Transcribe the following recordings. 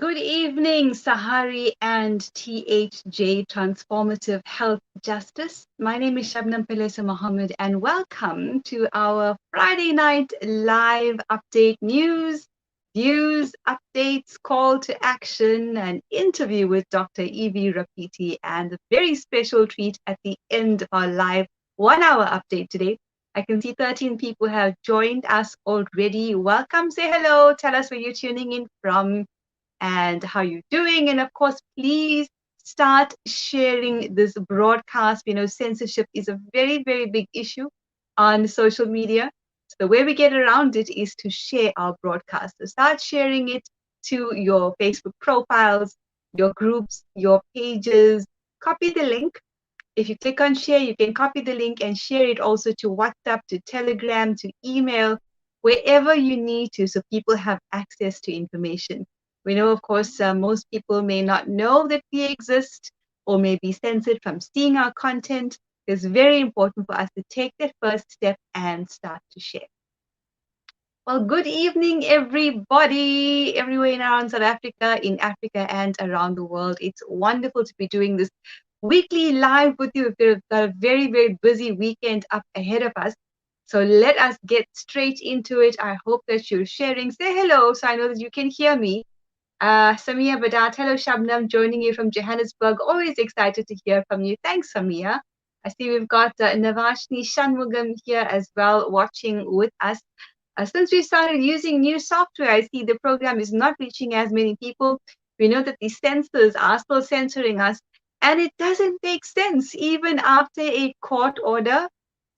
Good evening, Sahari and THJ Transformative Health Justice. My name is Shabnam Pelesa Mohammed, and welcome to our Friday night live update news, views, updates, call to action, an interview with Dr. EV Rapiti, and a very special treat at the end of our live 1 hour update today. I can see 13 people have joined us already. Welcome, say hello, tell us where you're tuning in from and how you're doing. And of course, please start sharing this broadcast. Censorship is a very, very big issue on social media. So the way we get around it is to share our broadcast. So start sharing it to your Facebook profiles, your groups, your pages. Copy the link. If you click on share, you can copy the link and share it also to WhatsApp, to Telegram, to email, wherever you need to, so people have access to information. We know, of course, most people may not know that we exist or may be censored from seeing our content. It's very important for us to take that first step and start to share. Well, good evening, everybody, everywhere around South Africa, in Africa, and around the world. It's wonderful to be doing this weekly live with you. We've got a very, very busy weekend up ahead of us. So let us get straight into it. I hope that you're sharing. Say hello so I know that you can hear me. Samia Badat, hello Shabnam, joining you from Johannesburg. Always excited to hear from you. Thanks, Samia. I see we've got Navashni Shanmugam here as well, watching with us. Since we started using new software, I see the program is not reaching as many people. We know that the censors are still censoring us, and it doesn't make sense. Even after a court order,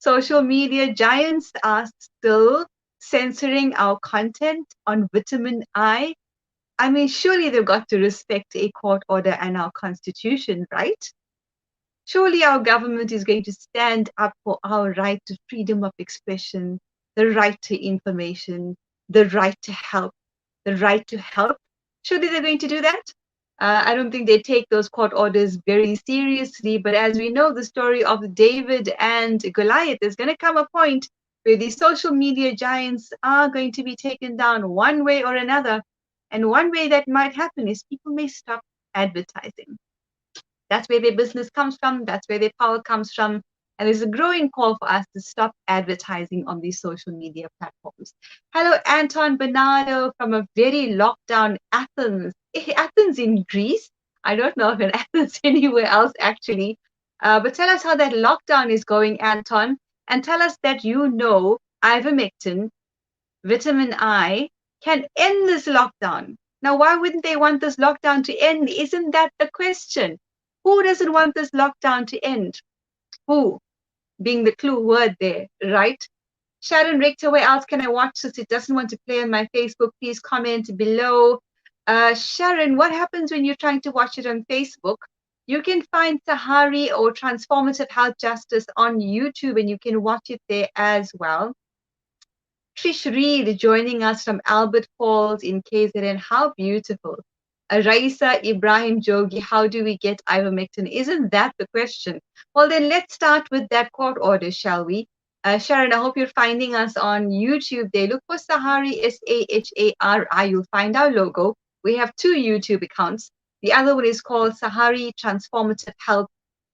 social media giants are still censoring our content on vitamin I. I mean, surely they've got to respect a court order and our constitution, right? Surely our government is going to stand up for our right to freedom of expression, the right to information, the right to help, the right to help. Surely they're going to do that. I don't think they take those court orders very seriously, but as we know, the story of David and Goliath, there's going to come a point where these social media giants are going to be taken down one way or another. And one way that might happen is people may stop advertising. That's where their business comes from. That's where their power comes from. And there's a growing call for us to stop advertising on these social media platforms. Hello, Anton Bernardo from a very lockdown Athens. Athens in Greece. I don't know if in Athens anywhere else actually. But tell us how that lockdown is going, Anton. And tell us that you know ivermectin, vitamin I, can end this lockdown. Now, why wouldn't they want this lockdown to end? Isn't that the question? Who doesn't want this lockdown to end? Who? Being the clue word there, right? Sharon Richter, where else can I watch this? It doesn't want to play on my Facebook. Please comment below. Sharon, what happens when you're trying to watch it on Facebook? You can find Sahari or Transformative Health Justice on YouTube, and you can watch it there as well. Trish Reed joining us from Albert Falls in KZN. How beautiful. Raisa Ibrahim Jogi, how do we get ivermectin? Isn't that the question? Well, then let's start with that court order, shall we? Sharon, I hope you're finding us on YouTube there. Look for Sahari, Sahari. You'll find our logo. We have 2 YouTube accounts. The other one is called Sahari Transformative Health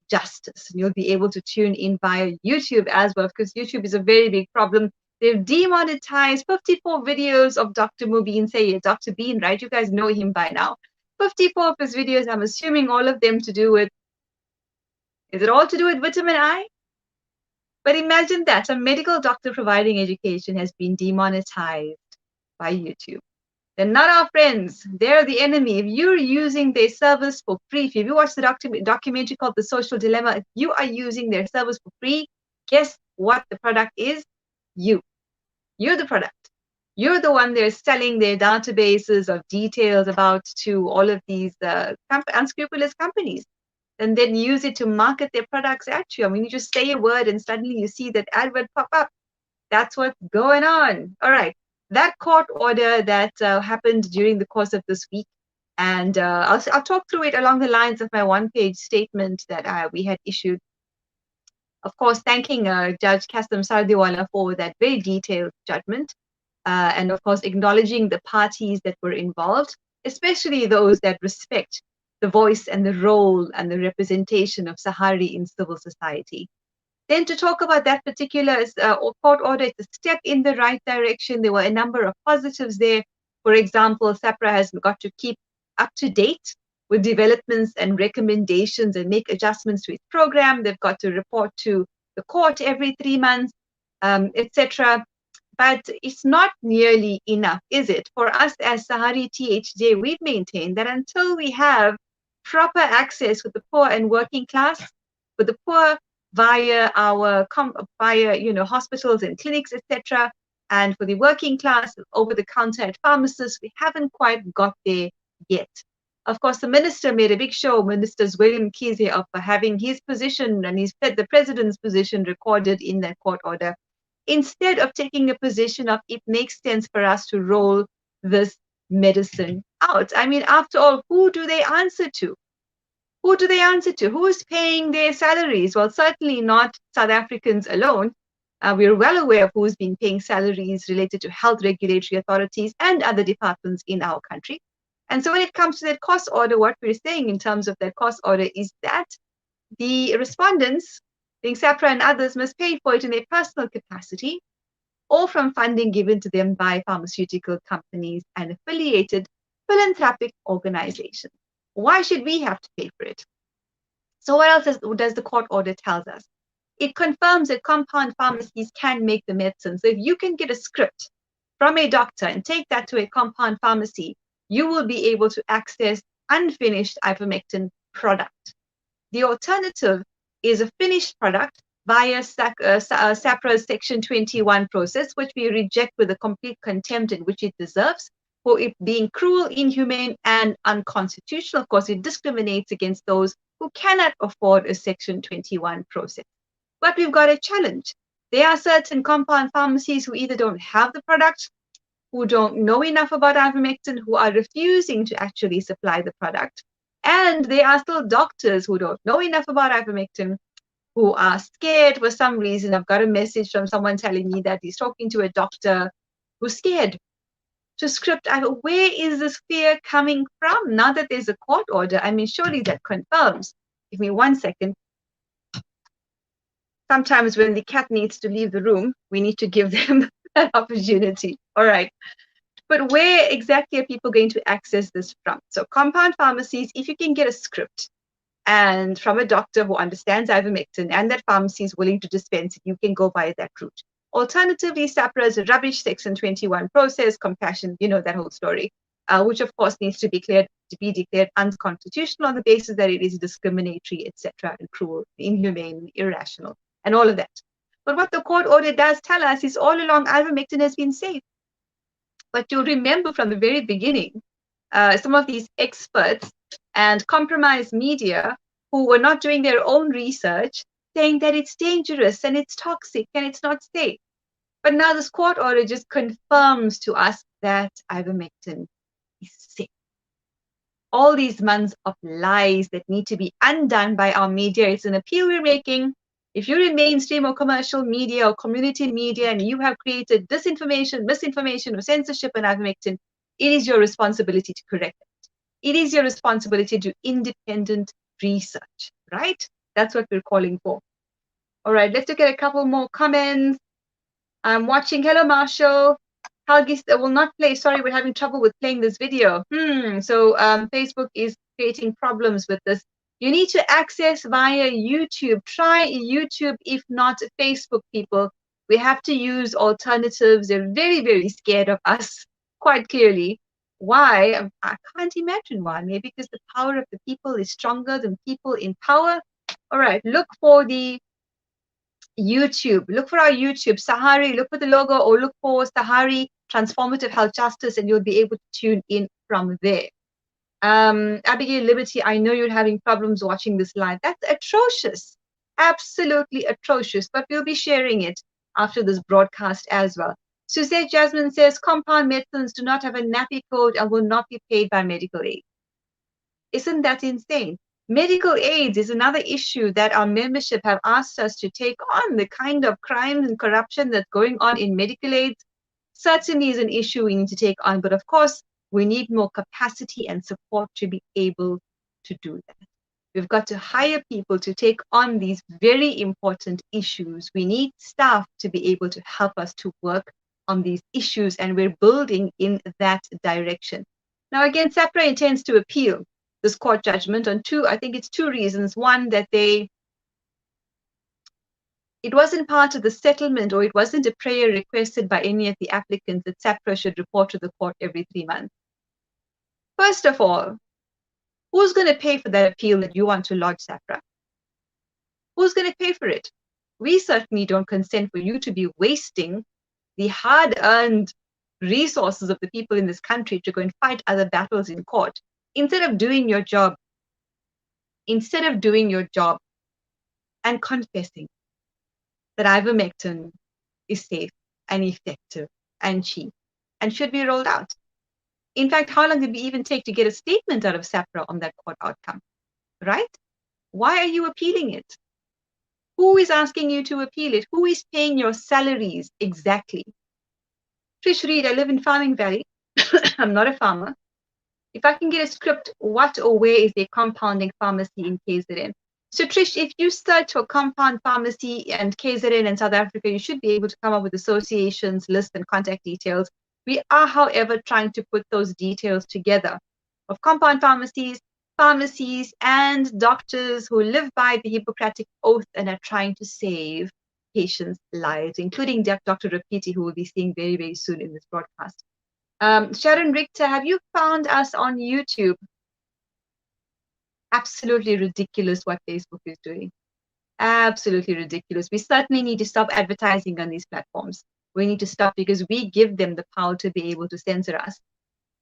Justice. And you'll be able to tune in via YouTube as well, because YouTube is a very big problem. They've demonetized 54 videos of Dr. Mubin Sayed, Dr. Bean, right? You guys know him by now. 54 of his videos, I'm assuming all of them to do with, is it all to do with vitamin I? But imagine that, a medical doctor providing education has been demonetized by YouTube. They're not our friends. They're the enemy. If you're using their service for free, if you watch the documentary called The Social Dilemma, if you are using their service for free, guess what the product is? You're the product. You're the one they're selling their databases of details about to all of these unscrupulous companies, and then use it to market their products at you. I mean, you just say a word and suddenly you see that advert pop up. That's what's going on. All right. That court order that happened during the course of this week, and I'll talk through it along the lines of my one-page statement that we had issued. Of course, thanking Judge Kastam Sardiwala for that very detailed judgment, and of course, acknowledging the parties that were involved. especially those that respect the voice and the role and the representation of Sahari in civil society. Then to talk about that particular court order, it's a step in the right direction. There were a number of positives there. For example, SAPRA has got to keep up to date with developments and recommendations and make adjustments to its program. They've got to report to the court every 3 months, etc. But it's not nearly enough, is it? For us as Sahari THJ, we've maintained that until we have proper access with the poor and working class, with the poor via our hospitals and clinics, etc., and for the working class over the counter at pharmacists, we haven't quite got there yet. Of course, the minister made a big show, Minister William Kize, of having his position and the president's position recorded in that court order, instead of taking a position of it makes sense for us to roll this medicine out. I mean, after all, who do they answer to? Who do they answer to? Who is paying their salaries? Well, certainly not South Africans alone. We're well aware of who's been paying salaries related to health regulatory authorities and other departments in our country. And so when it comes to that cost order, what we're saying in terms of that cost order is that the respondents, being SAPRA and others, must pay for it in their personal capacity or from funding given to them by pharmaceutical companies and affiliated philanthropic organizations. Why should we have to pay for it? So what else does the court order tells us? It confirms that compound pharmacies can make the medicine. So if you can get a script from a doctor and take that to a compound pharmacy, you will be able to access unfinished ivermectin product. The alternative is a finished product via SAPRA's Section 21 process, which we reject with the complete contempt in which it deserves, for it being cruel, inhumane, and unconstitutional. Of course, it discriminates against those who cannot afford a Section 21 process. But we've got a challenge. There are certain compound pharmacies who either don't have the product, who don't know enough about ivermectin, who are refusing to actually supply the product. And there are still doctors who don't know enough about ivermectin, who are scared for some reason. I've got a message from someone telling me that he's talking to a doctor who's scared to script. Where is this fear coming from now that there's a court order? I mean, surely that confirms. Give me 1 second. Sometimes when the cat needs to leave the room, we need to give them that opportunity. All right. But where exactly are people going to access this from? So compound pharmacies, if you can get a script and from a doctor who understands ivermectin and that pharmacy is willing to dispense it, you can go by that route. Alternatively, SAPRA's rubbish Section 21 process, compassion, you know that whole story, which of course needs to be declared unconstitutional on the basis that it is discriminatory, etc., and cruel, inhumane, irrational, and all of that. But what the court order does tell us is all along ivermectin has been safe. But you'll remember from the very beginning, some of these experts and compromised media who were not doing their own research, saying that it's dangerous and it's toxic and it's not safe. But now this court order just confirms to us that ivermectin is safe. All these months of lies that need to be undone by our media, it's an appeal we're making. If you're in mainstream or commercial media or community media and you have created disinformation, misinformation, or censorship on ivermectin, it is your responsibility to correct it. It is your responsibility to do independent research, right? That's what we're calling for. All right, let's look at a couple more comments. I'm watching. Hello, Marshall. Helgis will not play. Sorry, we're having trouble with playing this video. So Facebook is creating problems with this. You need to access via YouTube. Try YouTube, if not Facebook, people. We have to use alternatives. They're very, very scared of us, quite clearly. Why? I can't imagine why. Maybe because the power of the people is stronger than people in power. All right, look for the YouTube. Look for our YouTube, Sahari. Look for the logo or look for Sahari Transformative Health Justice and you'll be able to tune in from there. Abigail Liberty, I know you're having problems watching this live. That's atrocious. Absolutely atrocious. But we'll be sharing it after this broadcast as well. Suzette Jasmine says compound medicines do not have a NAPI code and will not be paid by medical aid. Isn't that insane? Medical aids is another issue that our membership have asked us to take on. The kind of crimes and corruption that's going on in medical aids certainly is an issue we need to take on. But of course, We need more capacity and support to be able to do that. We've got to hire people to take on these very important issues. We need staff to be able to help us to work on these issues, and we're building in that direction. Now, again, SAPRA intends to appeal this court judgment on I think it's two reasons. One, that it wasn't part of the settlement, or it wasn't a prayer requested by any of the applicants that SAPRA should report to the court every 3 months. First of all, who's going to pay for that appeal that you want to lodge, SAPRA? Who's going to pay for it? We certainly don't consent for you to be wasting the hard-earned resources of the people in this country to go and fight other battles in court. Instead of doing your job and confessing that ivermectin is safe and effective and cheap and should be rolled out. In fact, how long did we even take to get a statement out of SAPRA on that court outcome, right? Why are you appealing it? Who is asking you to appeal it? Who is paying your salaries exactly? Trish Reed, I live in Farming Valley. I'm not a farmer. If I can get a script, what or where is a compounding pharmacy in KZN? So Trish, if you search for compound pharmacy and KZN in South Africa, you should be able to come up with associations, lists, and contact details. We are, however, trying to put those details together of compound pharmacies, and doctors who live by the Hippocratic Oath and are trying to save patients' lives, including Dr. Rapiti, who we'll be seeing very, very soon in this broadcast. Sharon Richter, have you found us on YouTube? Absolutely ridiculous what Facebook is doing. Absolutely ridiculous. We certainly need to stop advertising on these platforms. We need to stop, because we give them the power to be able to censor us.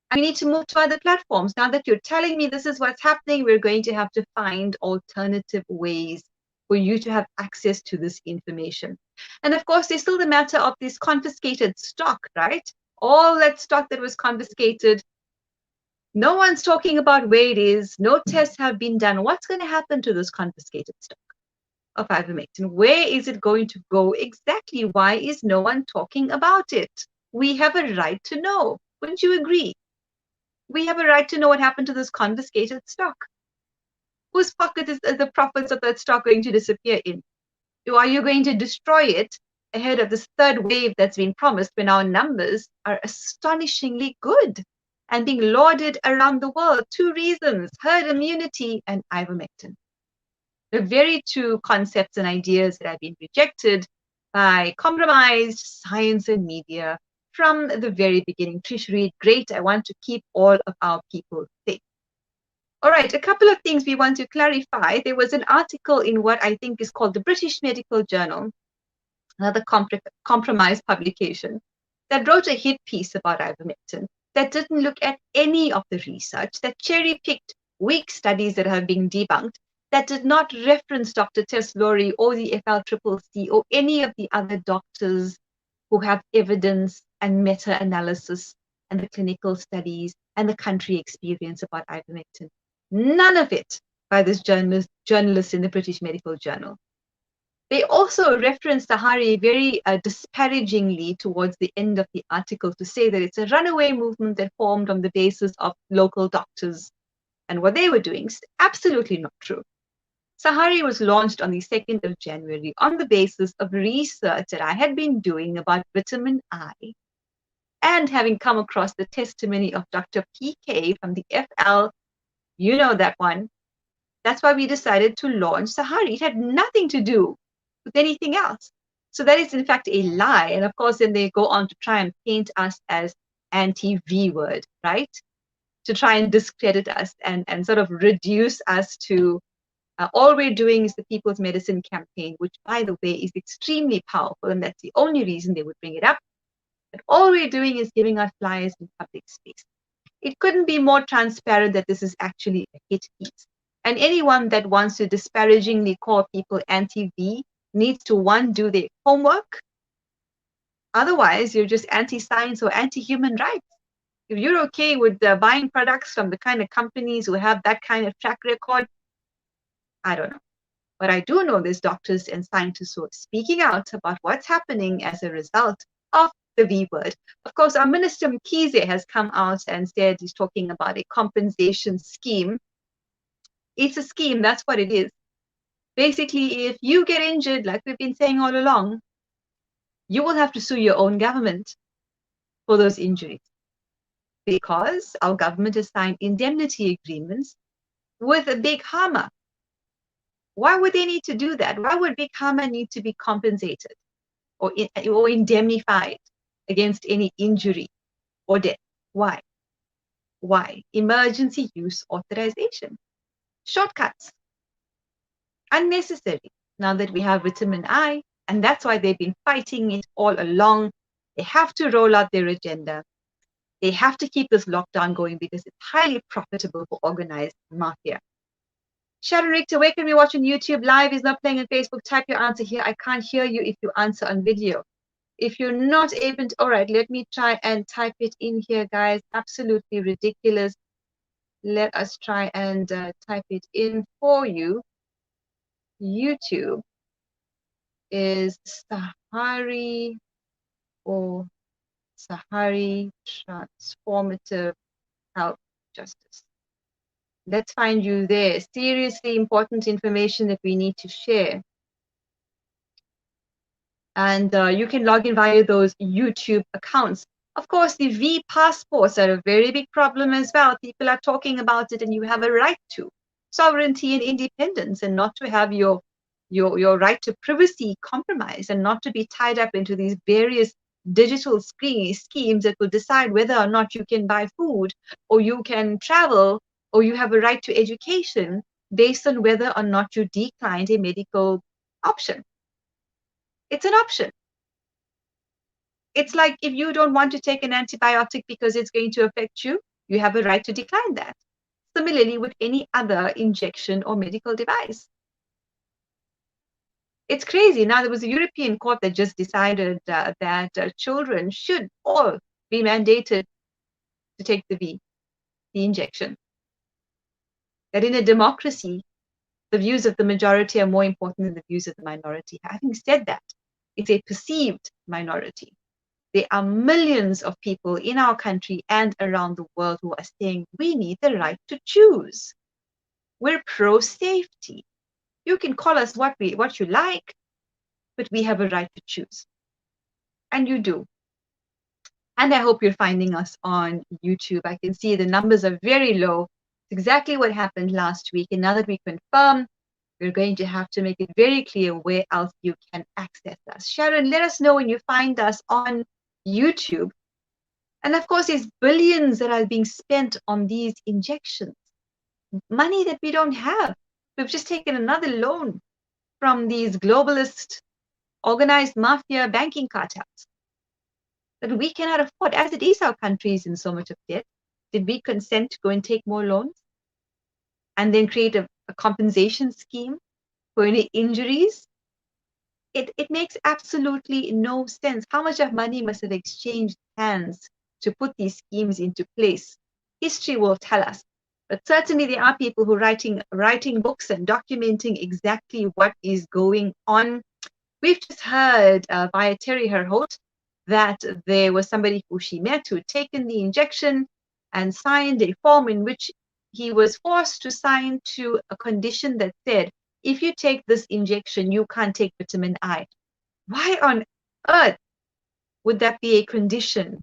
And we need to move to other platforms. Now that you're telling me this is what's happening, we're going to have to find alternative ways for you to have access to this information. And of course, there's still the matter of this confiscated stock, right? All that stock that was confiscated, no one's talking about where it is. No tests have been done. What's going to happen to this confiscated stock of ivermectin? Where is it going to go exactly? Why is no one talking about it? We have a right to know. Wouldn't you agree? We have a right to know what happened to this confiscated stock. Whose pocket is the profits of that stock going to disappear in? Are you going to destroy it ahead of this third wave that's been promised, when our numbers are astonishingly good and being lauded around the world? Two reasons: herd immunity and ivermectin. The very two concepts and ideas that have been rejected by compromised science and media from the very beginning. Trish Reed, great. I want to keep all of our people safe. All right, a couple of things we want to clarify. There was an article in what I think is called the British Medical Journal, another compromised publication, that wrote a hit piece about ivermectin, that didn't look at any of the research, that cherry-picked weak studies that have been debunked, that did not reference Dr. Tess Lawrie or the FLCCC or any of the other doctors who have evidence and meta-analysis and the clinical studies and the country experience about ivermectin. None of it by this journalist in the British Medical Journal. They also referenced Sahari very disparagingly towards the end of the article, to say that it's a runaway movement that formed on the basis of local doctors and what they were doing. Absolutely not true. Sahari was launched on the 2nd of January on the basis of research that I had been doing about vitamin I, and having come across the testimony of Dr. PK from the FL, you know that one. That's why we decided to launch Sahari. It had nothing to do with anything else. So that is in fact a lie. And of course, then they go on to try and paint us as anti-V word, right? To try and discredit us and sort of reduce us to all we're doing is the People's Medicine Campaign, which, by the way, is extremely powerful. And that's the only reason they would bring it up. But all we're doing is giving out flyers in public space. It couldn't be more transparent that this is actually a hit piece. And anyone that wants to disparagingly call people anti-V needs to, one, do their homework. Otherwise, you're just anti-science or anti-human rights. If you're okay with buying products from the kind of companies who have that kind of track record, I don't know. But I do know there's doctors and scientists who are speaking out about what's happening as a result of the V word. Of course, our Minister Mkhize has come out and said he's talking about a compensation scheme. It's a scheme, that's what it is. Basically, if you get injured, like we've been saying all along, you will have to sue your own government for those injuries, because our government has signed indemnity agreements with a big pharma. Why would they need to do that? Why would big pharma need to be compensated or indemnified against any injury or death? Why? Why? Emergency use authorization. Shortcuts. Unnecessary. Now that we have vitamin I, and that's why they've been fighting it all along. They have to roll out their agenda. They have to keep this lockdown going because it's highly profitable for organized mafia. Sharon Richter, where can we watch on YouTube? Live is not playing on Facebook. Type your answer here. I can't hear you if you answer on video. If you're not able to, all right, let me try and type it in here, guys. Absolutely ridiculous. Let us try and type it in for you. YouTube is Sahari or Sahari Transformative Health Justice. Let's find you there. Seriously important information that we need to share. And you can log in via those YouTube accounts. Of course, the V passports are a very big problem as well. People are talking about it, and you have a right to sovereignty and independence, and not to have your right to privacy compromised, and not to be tied up into these various digital schemes that will decide whether or not you can buy food, or you can travel, or you have a right to education based on whether or not you declined a medical option. It's an option. It's like if you don't want to take an antibiotic because it's going to affect you, you have a right to decline that. Similarly with any other injection or medical device. It's crazy. Now, there was a European court that just decided that children should all be mandated to take the injection. That in a democracy, the views of the majority are more important than the views of the minority. Having said that, it's a perceived minority. There are millions of people in our country and around the world who are saying we need the right to choose. We're pro-safety. You can call us what you like, but we have a right to choose. And you do. And I hope you're finding us on YouTube. I can see the numbers are very low. It's exactly what happened last week. And now that we confirm, we're going to have to make it very clear where else you can access us. Sharon, let us know when you find us on YouTube. And of course, there's billions that are being spent on these injections. Money that we don't have. We've just taken another loan from these globalist organized mafia banking cartels that we cannot afford. As it is, our country is in so much of debt. Did we consent to go and take more loans and then create a compensation scheme for any injuries? It makes absolutely no sense. How much of money must have exchanged hands to put these schemes into place? History will tell us. But certainly there are people who are writing books and documenting exactly what is going on. We've just heard via Terry Herholt that there was somebody who she met who had taken the injection and signed a form in which he was forced to sign to a condition that said, if you take this injection, you can't take vitamin I. Why on earth would that be a condition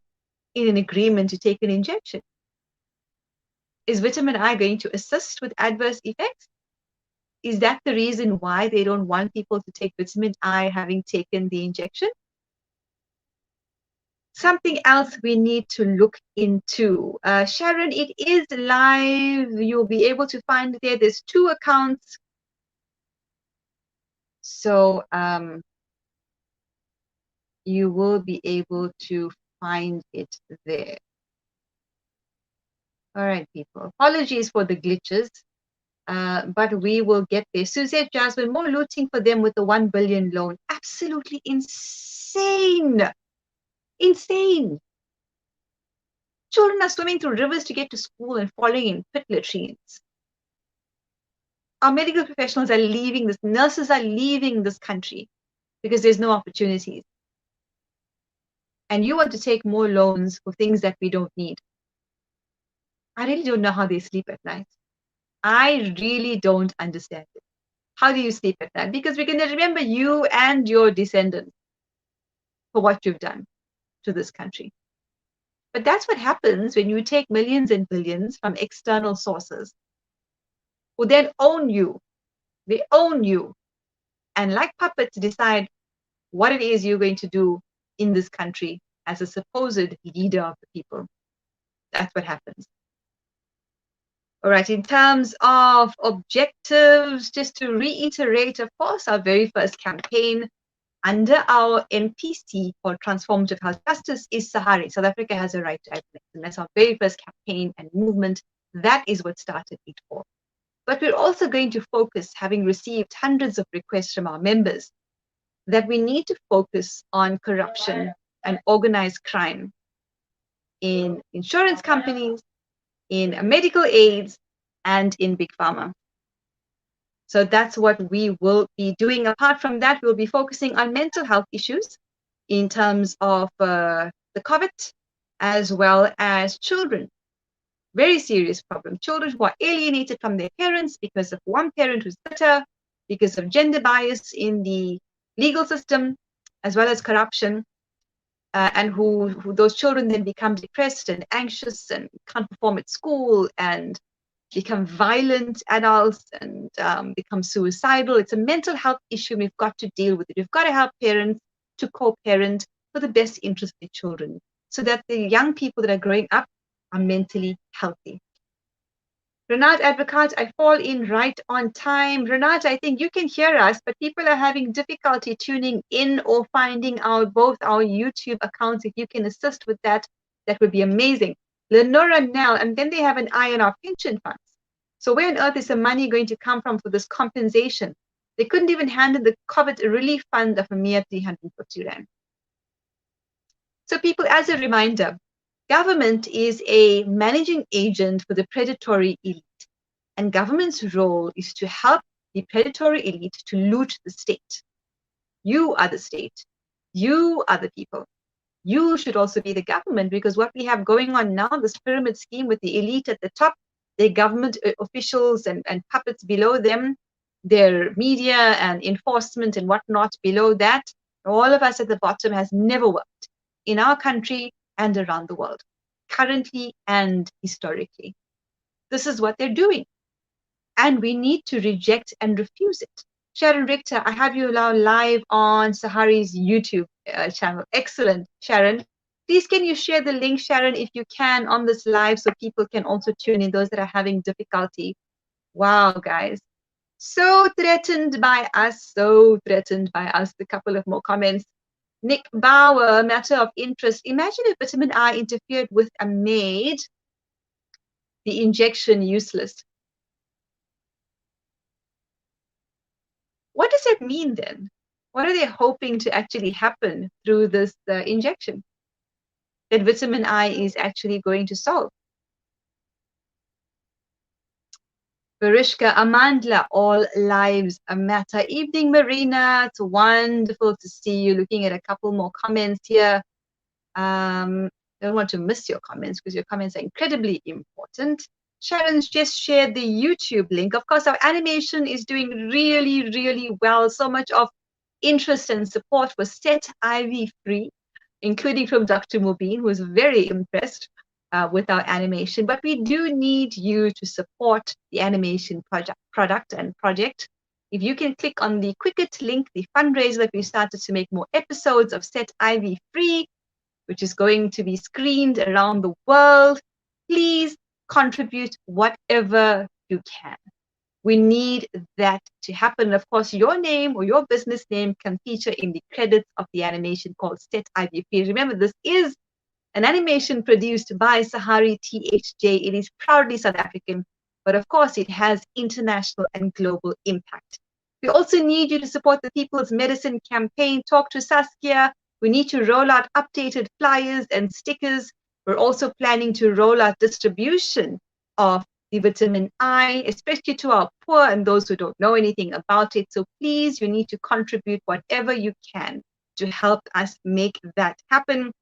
in an agreement to take an injection? Is vitamin I going to assist with adverse effects? Is that the reason why they don't want people to take vitamin I having taken the injection? Something else we need to look into. Sharon, it is live. You'll be able to find it there. There's 2 accounts. So you will be able to find it there. All right, people. Apologies for the glitches, but we will get there. Suzette Jasmine, more looting for them with the 1 billion loan. Absolutely insane. Insane. Children are swimming through rivers to get to school and falling in pit latrines. Our medical professionals are leaving this, nurses are leaving this country because there's no opportunities. and you want to take more loans for things that we don't need. I really don't know how they sleep at night. I really don't understand it. How do you sleep at night? Because we're going to remember you and your descendants for what you've done to this country. But that's what happens when you take millions and billions from external sources who then own you. They own you. And like puppets, decide what it is you're going to do in this country as a supposed leader of the people. That's what happens. All right, in terms of objectives, just to reiterate, of course, our very first campaign under our NPC for Transformative Health Justice is Sahari. South Africa has a right to act. And that's our very first campaign and movement. That is what started it for. But we're also going to focus, having received hundreds of requests from our members, that we need to focus on corruption and organized crime in insurance companies, in medical aids, and in big pharma. So that's what we will be doing. Apart from that, we'll be focusing on mental health issues in terms of the COVID, as well as children. Very serious problem. Children who are alienated from their parents because of one parent who's bitter, because of gender bias in the legal system, as well as corruption, and who those children then become depressed and anxious and can't perform at school and become violent adults and become suicidal. It's a mental health issue. We've got to deal with it. We've got to help parents to co-parent for the best interest of their children, so that the young people that are growing up are mentally healthy. Renat Advocat, I fall in right on time. Renat, I think you can hear us, but people are having difficulty tuning in or finding both our YouTube accounts. If you can assist with that, that would be amazing. Lenora Nell, and then they have an eye on our pension funds. So where on earth is the money going to come from for this compensation? They couldn't even handle the COVID relief fund of a mere 350 Rand. So people, as a reminder, government is a managing agent for the predatory elite. And government's role is to help the predatory elite to loot the state. You are the state. You are the people. You should also be the government, because what we have going on now, this pyramid scheme with the elite at the top, their government officials and puppets below them, their media and enforcement and whatnot below that, all of us at the bottom, has never worked in our country and around the world, currently and historically. This is what they're doing. And we need to reject and refuse it. Sharon Richter, I have you now live on Sahari's YouTube channel. Excellent, Sharon. Please, can you share the link, Sharon, if you can, on this live so people can also tune in, those that are having difficulty. Wow, guys. So threatened by us, so threatened by us. A couple of more comments. Nick Bauer, matter of interest. Imagine if vitamin I interfered with and made the injection useless. What does that mean then? What are they hoping to actually happen through this injection that vitamin I is actually going to solve? Barishka, Amandla, all lives matter. Evening, Marina. It's wonderful to see you. Looking at a couple more comments here. Don't want to miss your comments because your comments are incredibly important. Sharon's just shared the YouTube link. Of course, our animation is doing really, really well. So much of interest and support was Set IV free, including from Dr. Mubin, who was very impressed with our animation. But we do need you to support the animation product and project. If you can click on the Quicket link, the fundraiser that we started to make more episodes of Set IV free, which is going to be screened around the world, please contribute whatever you can. We need that to happen. Of course, your name or your business name can feature in the credits of the animation called Set IVP. Remember, this is an animation produced by Sahari THJ. It is proudly South African, but of course, it has international and global impact. We also need you to support the People's Medicine campaign. Talk to Saskia. We need to roll out updated flyers and stickers. We're also planning to roll out distribution of the vitamin I, especially to our poor and those who don't know anything about it. So please, you need to contribute whatever you can to help us make that happen.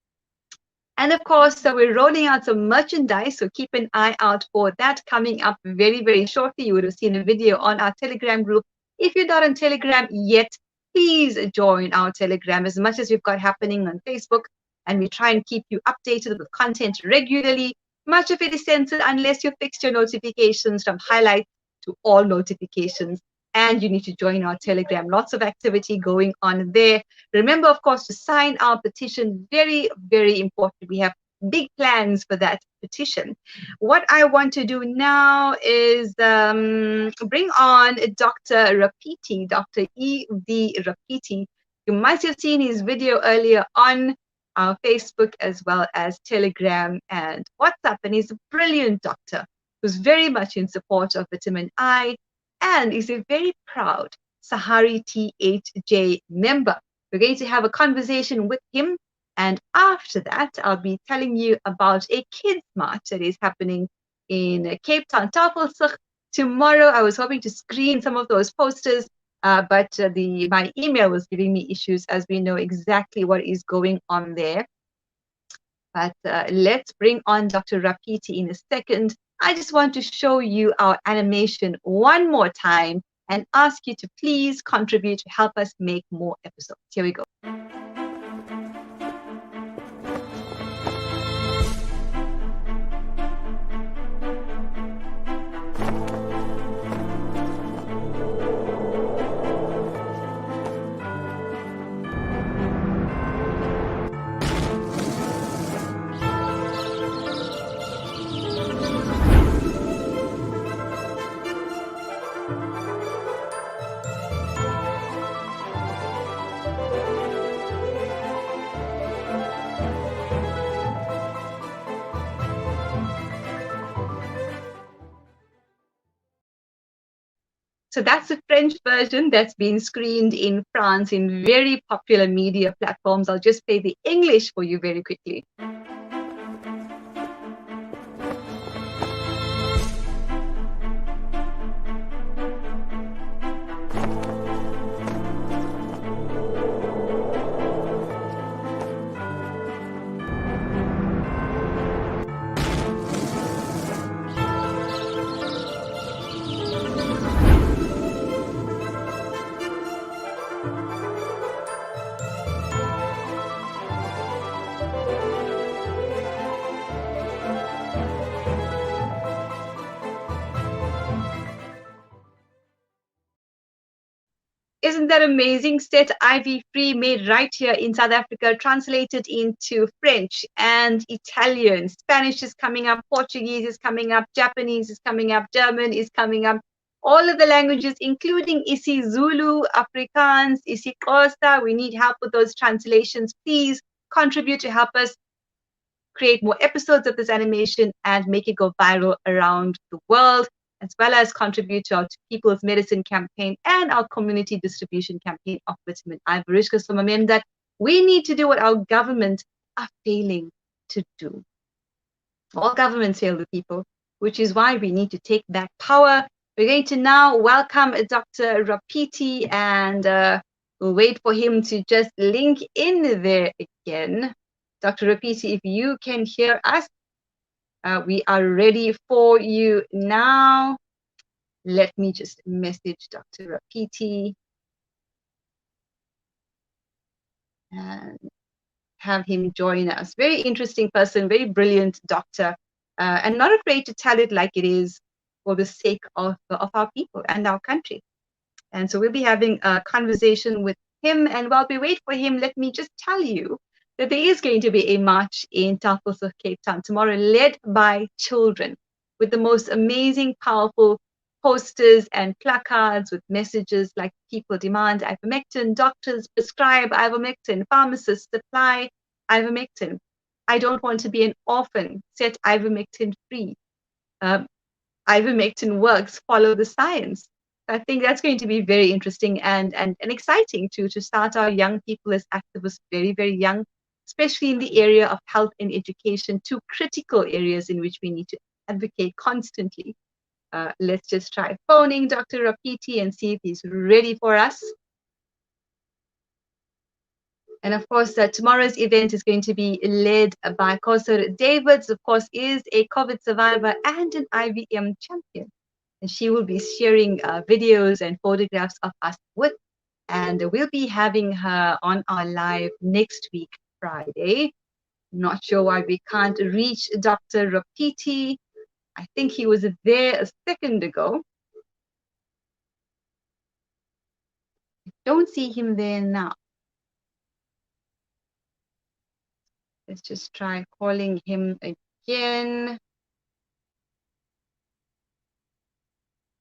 And of course, we're rolling out some merchandise, so keep an eye out for that coming up very, very shortly. You would have seen a video on our Telegram group. If you're not on Telegram yet, please join our Telegram as much as we've got happening on Facebook. And we try and keep you updated with content regularly. Much of it is censored unless you fixed your notifications from highlights to all notifications. And you need to join our Telegram. Lots of activity going on there. Remember, of course, to sign our petition. Very, very important. We have big plans for that petition. What I want to do now is bring on Dr. Rapiti, Dr. EV Rapiti. You might have seen his video earlier on our Facebook as well as Telegram and WhatsApp. And he's a brilliant doctor who's very much in support of vitamin I and is a very proud Sahari THJ member. We're going to have a conversation with him. And after that, I'll be telling you about a kids march that is happening in Cape Town. Tafelsig tomorrow. I was hoping to screen some of those posters, but my email was giving me issues, as we know exactly what is going on there. But let's bring on Dr. Rapiti in a second. I just want to show you our animation one more time and ask you to please contribute to help us make more episodes. Here we go. So that's the French version that's been screened in France in very popular media platforms. I'll just play the English for you very quickly. Isn't that amazing? Set IV free, made right here in South Africa, translated into French and Italian. Spanish is coming up, Portuguese is coming up, Japanese is coming up, German is coming up. All of the languages, including isiZulu, Afrikaans, isiXhosa. We need help with those translations. Please contribute to help us create more episodes of this animation and make it go viral around the world, as well as contribute to our People's Medicine campaign and our community distribution campaign of vitamin I. That we need to do what our government are failing to do. All governments fail the people, which is why we need to take back power. We're going to now welcome Dr. Rapiti, and we'll wait for him to just link in there again. Dr. Rapiti, if you can hear us, we are ready for you now. Let me just message Dr. Rapiti and have him join us. Very interesting person, very brilliant doctor, and not afraid to tell it like it is for the sake of our people and our country. And so we'll be having a conversation with him. And while we wait for him, let me just tell you that there is going to be a march in Tafelsig, Cape Town tomorrow, led by children, with the most amazing, powerful posters and placards with messages like people demand ivermectin, doctors prescribe ivermectin, pharmacists supply ivermectin. I don't want to be an orphan, set ivermectin free. Ivermectin works, follow the science. I think that's going to be very interesting and exciting to start our young people as activists very, very young, especially in the area of health and education, two critical areas in which we need to advocate constantly. Let's just try phoning Dr. Rapiti and see if he's ready for us. And of course, tomorrow's event is going to be led by Kosar Davids, of course, is a COVID survivor and an IVM champion. And she will be sharing videos and photographs of us with. And we'll be having her on our live next week, Friday. Not sure why we can't reach Dr. Rapiti. I think he was there a second ago. Don't see him there now. Let's just try calling him again.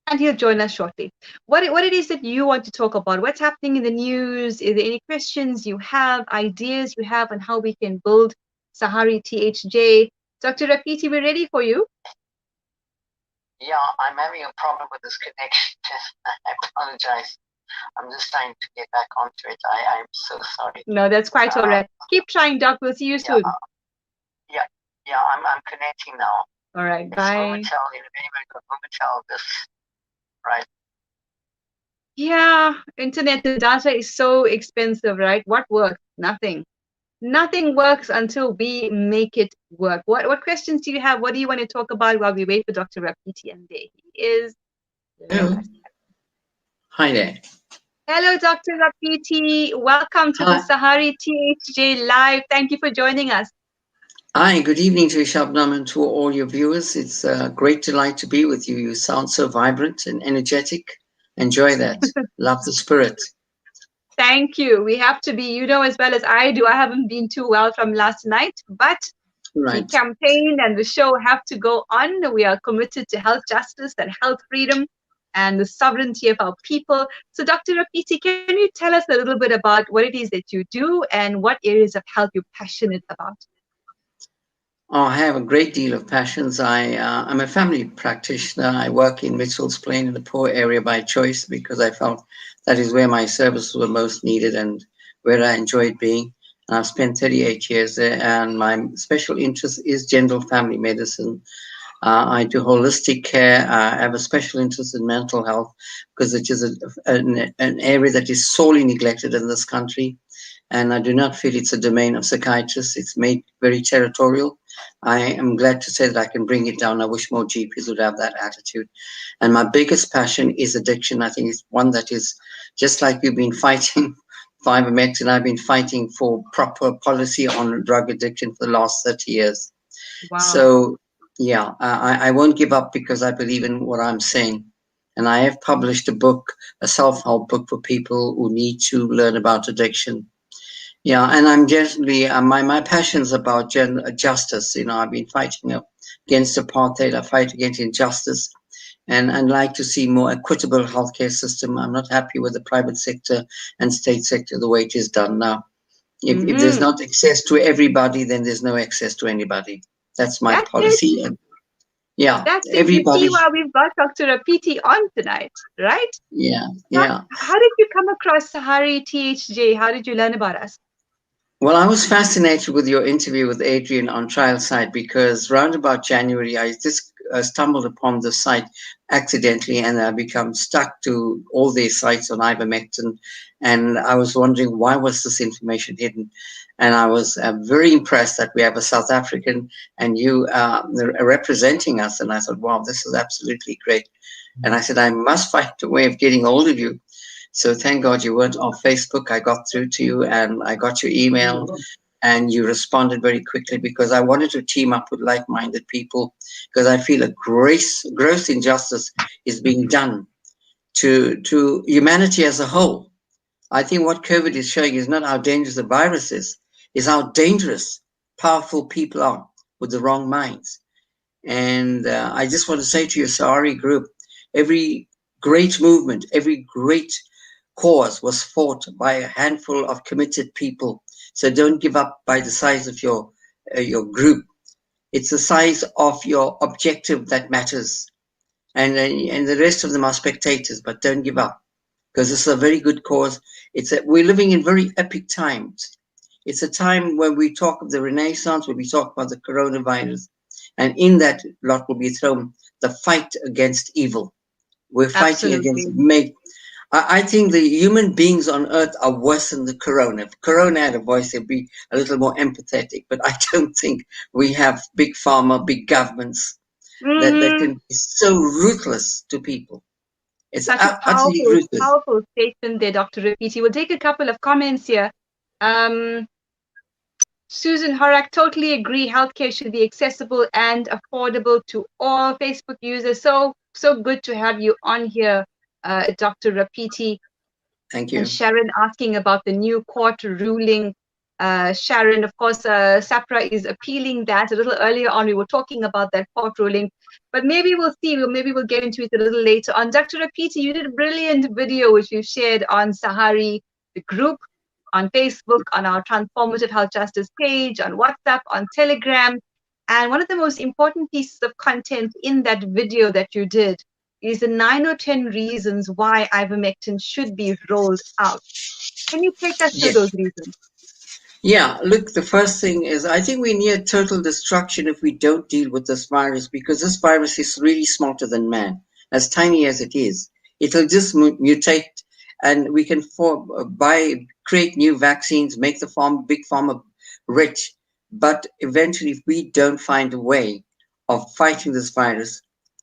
And he'll join us shortly. What it is that you want to talk about? What's happening in the news? Is there any questions you have, ideas you have on how we can build Sahari THJ? Dr. Rapiti, we're ready for you. Yeah, I'm having a problem with this connection. I apologize. I'm just trying to get back onto it. I'm so sorry. No, that's quite all right. Keep trying, Doc. We'll see you soon. Yeah, I'm connecting now. All right, It's bye. Momotel, in a minute, Momotel, this, right? Yeah, internet and data is so expensive, right? What works? Nothing. Nothing works until we make it work. What questions do you have? What do you want to talk about while we wait for Dr. Rapiti? And there he is. Hello. Hi there. Hello, Dr. Rapiti. Welcome to the Sahari THJ Live. Thank you for joining us. Hi, good evening to you, Shabnam, and to all your viewers. It's a great delight to be with you. You sound so vibrant and energetic. Enjoy that. Love the spirit. Thank you. We have to be, you know, as well as I do. I haven't been too well from last night, but the campaign and the show have to go on. We are committed to health justice and health freedom and the sovereignty of our people. So Dr. Rapiti, can you tell us a little bit about what it is that you do and what areas of health you're passionate about? Oh, I have a great deal of passions. I'm a family practitioner. I work in Mitchell's Plain in the poor area by choice because I felt that is where my services were most needed and where I enjoyed being. And I've spent 38 years there, and my special interest is general family medicine. I do holistic care. I have a special interest in mental health because it is an area that is sorely neglected in this country. And I do not feel it's a domain of psychiatrists. It's made very territorial. I am glad to say that I can bring it down. I wish more GPs would have that attitude. And my biggest passion is addiction. I think it's one that is just like you've been fighting for Ivermectin, I've been fighting for proper policy on drug addiction for the last 30 years. Wow. So, yeah, I won't give up because I believe in what I'm saying. And I have published a book, a self-help book for people who need to learn about addiction. Yeah, and I'm generally, my passion's about justice. You know, I've been fighting against apartheid. I fight against injustice. And I'd like to see more equitable healthcare system. I'm not happy with the private sector and state sector the way it is done now. If there's not access to everybody, then there's no access to anybody. That's my policy. And yeah, that's everybody. That's why we've got Dr. Rapiti on tonight, right? Yeah. How did you come across Sahari THJ? How did you learn about us? Well, I was fascinated with your interview with Adrian on Trial Site because round about January, I just stumbled upon the site accidentally, and I become stuck to all their sites on ivermectin. And I was wondering, why was this information hidden? And I was very impressed that we have a South African and you representing us. And I thought, wow, this is absolutely great. And I said, I must find a way of getting hold of you. So thank God you weren't on Facebook. I got through to you and I got your email and you responded very quickly because I wanted to team up with like-minded people because I feel a gross injustice is being done to humanity as a whole. I think what COVID is showing is not how dangerous the virus is how dangerous powerful people are with the wrong minds. And I just want to say to your Sahari group, every great movement, every great cause was fought by a handful of committed people. So don't give up by the size of your group. It's the size of your objective that matters. And the rest of them are spectators, but don't give up because it's a very good cause. We're living in very epic times. It's a time when we talk of the Renaissance, when we talk about the coronavirus. And in that lot will be thrown the fight against evil. We're fighting against I think the human beings on earth are worse than the corona. If corona had a voice, they'd be a little more empathetic. But I don't think we have big pharma, big governments that Hmm. can be so ruthless to people. It's Such a utterly powerful, ruthless. powerful statement there, Dr. Rapiti. We'll take a couple of comments here. Um, Susan Horak, totally agree. Healthcare should be accessible and affordable to all Facebook users. So good to have you on here, Dr. Rapiti. Thank And you. Sharon asking about the new court ruling. Sharon, of course, SAPRA is appealing that. A little earlier on, we were talking about that court ruling, but maybe we'll see. Maybe we'll get into it a little later on. Dr. Rapiti, you did a brilliant video which you shared on Sahari, the group, on Facebook, on our Transformative Health Justice page, on WhatsApp, on Telegram. And one of the most important pieces of content in that video that you did is the 9 or 10 reasons why ivermectin should be rolled out. Can you take us through Yeah. those reasons? Yeah, look, the first thing is I think we near total destruction if we don't deal with this virus because this virus is really smarter than man, as tiny as it is. It'll just mutate and we can create new vaccines, make the big pharma rich. But eventually, if we don't find a way of fighting this virus,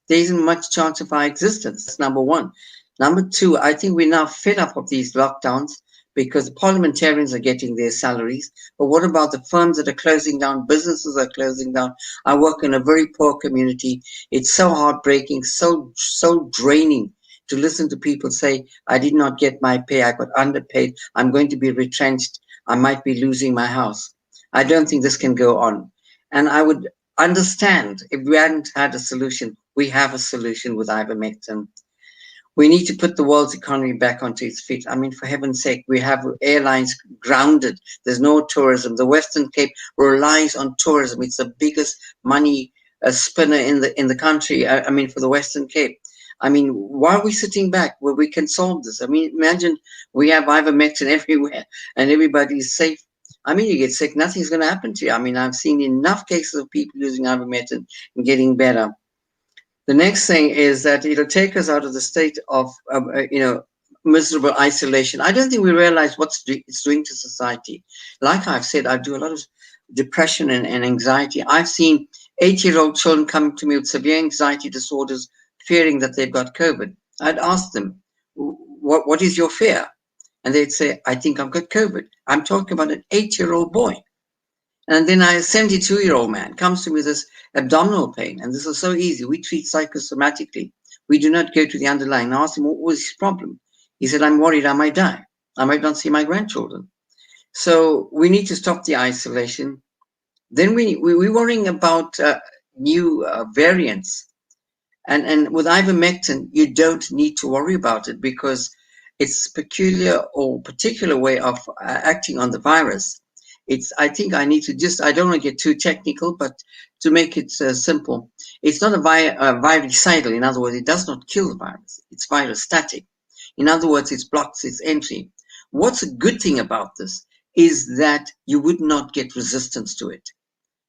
there isn't much chance of our existence. That's number one. Number two, I think we're now fed up of these lockdowns because the parliamentarians are getting their salaries. But what about the firms that are closing down? Businesses are closing down. I work in a very poor community. It's so heartbreaking, so draining to listen to people say, I did not get my pay, I got underpaid, I'm going to be retrenched, I might be losing my house. I don't think this can go on. And I would understand if we hadn't had a solution. We have a solution with ivermectin. We need to put the world's economy back onto its feet. I mean, for heaven's sake, we have airlines grounded. There's no tourism. The Western Cape relies on tourism. It's the biggest money spinner in the country. I mean, for the Western Cape. I mean, why are we sitting back where we can solve this? I mean, imagine we have ivermectin everywhere and everybody's safe. I mean, you get sick, nothing's going to happen to you. I mean, I've seen enough cases of people using ivermectin and getting better. The next thing is that it'll take us out of the state of, miserable isolation. I don't think we realize what it's doing to society. Like I've said, I do a lot of depression and anxiety. I've seen 8-year-old children coming to me with severe anxiety disorders, fearing that they've got COVID. I'd ask them, what is your fear? And they'd say, I think I've got COVID. I'm talking about an 8-year-old boy. And then a 72-year-old man comes to me with this abdominal pain, and this is so easy. We treat psychosomatically. We do not go to the underlying. I asked him, what was his problem? He said, I'm worried I might die. I might not see my grandchildren. So we need to stop the isolation. Then we're worrying about new variants. And with ivermectin, you don't need to worry about it because it's peculiar or particular way of acting on the virus. I think I need to I don't want to get too technical, but to make it simple, it's not a virucidal. In other words, it does not kill the virus. It's virostatic. In other words, it blocks its entry. What's a good thing about this is that you would not get resistance to it.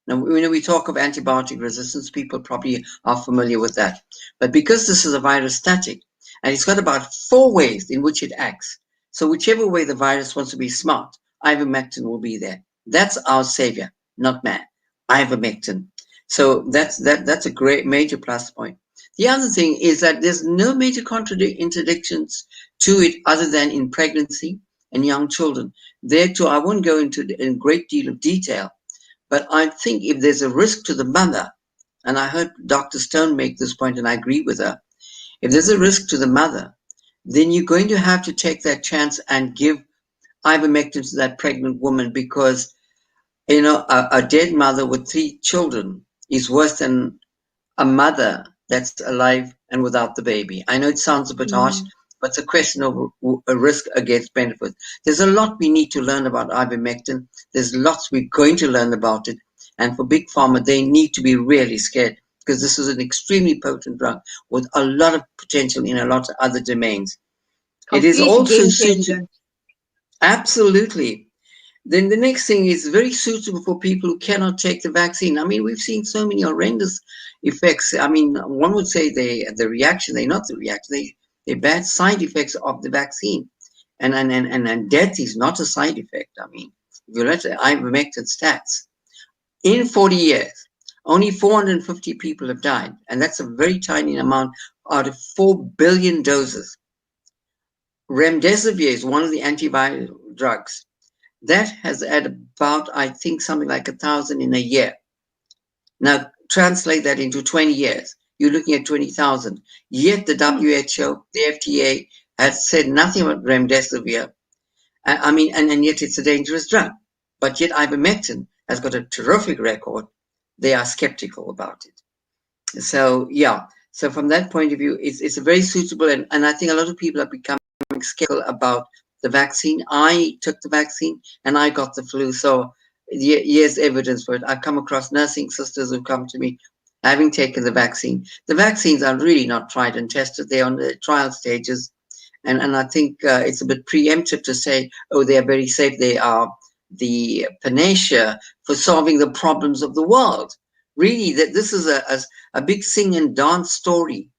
Now, when we talk of antibiotic resistance, people probably are familiar with that. But because this is a virostatic, and it's got about 4 ways in which it acts, so whichever way the virus wants to be smart, ivermectin will be there. That's our savior, not man. Ivermectin. So that's a great major plus point. The other thing is that there's no major interdictions to it other than in pregnancy and young children. There too, I won't go into in great deal of detail, but I think if there's a risk to the mother, and I heard Dr. Stone make this point, and I agree with her, if there's a risk to the mother, then you're going to have to take that chance and give ivermectin to that pregnant woman because, a dead mother with 3 children is worse than a mother that's alive and without the baby. I know it sounds a bit harsh, but it's a question of a risk against benefit. There's a lot we need to learn about ivermectin. There's lots we're going to learn about it. And for Big Pharma, they need to be really scared because this is an extremely potent drug with a lot of potential in a lot of other domains. It is Complete also game suited. changer. Absolutely. Then the next thing is very suitable for people who cannot take the vaccine. I mean, we've seen so many horrendous effects. I mean, one would say the reaction, they're not the reaction. the bad side effects of the vaccine. And death is not a side effect. I mean, if you look at ivermectin stats, in 40 years, only 450 people have died, and that's a very tiny amount out of 4 billion doses. Remdesivir is one of the antiviral drugs. That has had about, I think, something like 1,000 in a year. Now, translate that into 20 years. You're looking at 20,000. Yet the WHO, the FDA, has said nothing about remdesivir. I mean, and yet it's a dangerous drug. But yet ivermectin has got a terrific record. They are skeptical about it. So, yeah. So from that point of view, it's a very suitable, and I think a lot of people have become skeptical about the vaccine. I took the vaccine and I got the flu. So here's evidence for it. I've come across nursing sisters who come to me having taken the vaccine. The vaccines are really not tried and tested. They're on the trial stages. And I think it's a bit preemptive to say, oh, they are very safe. They are the panacea for solving the problems of the world. Really, that this is a big sing and dance story.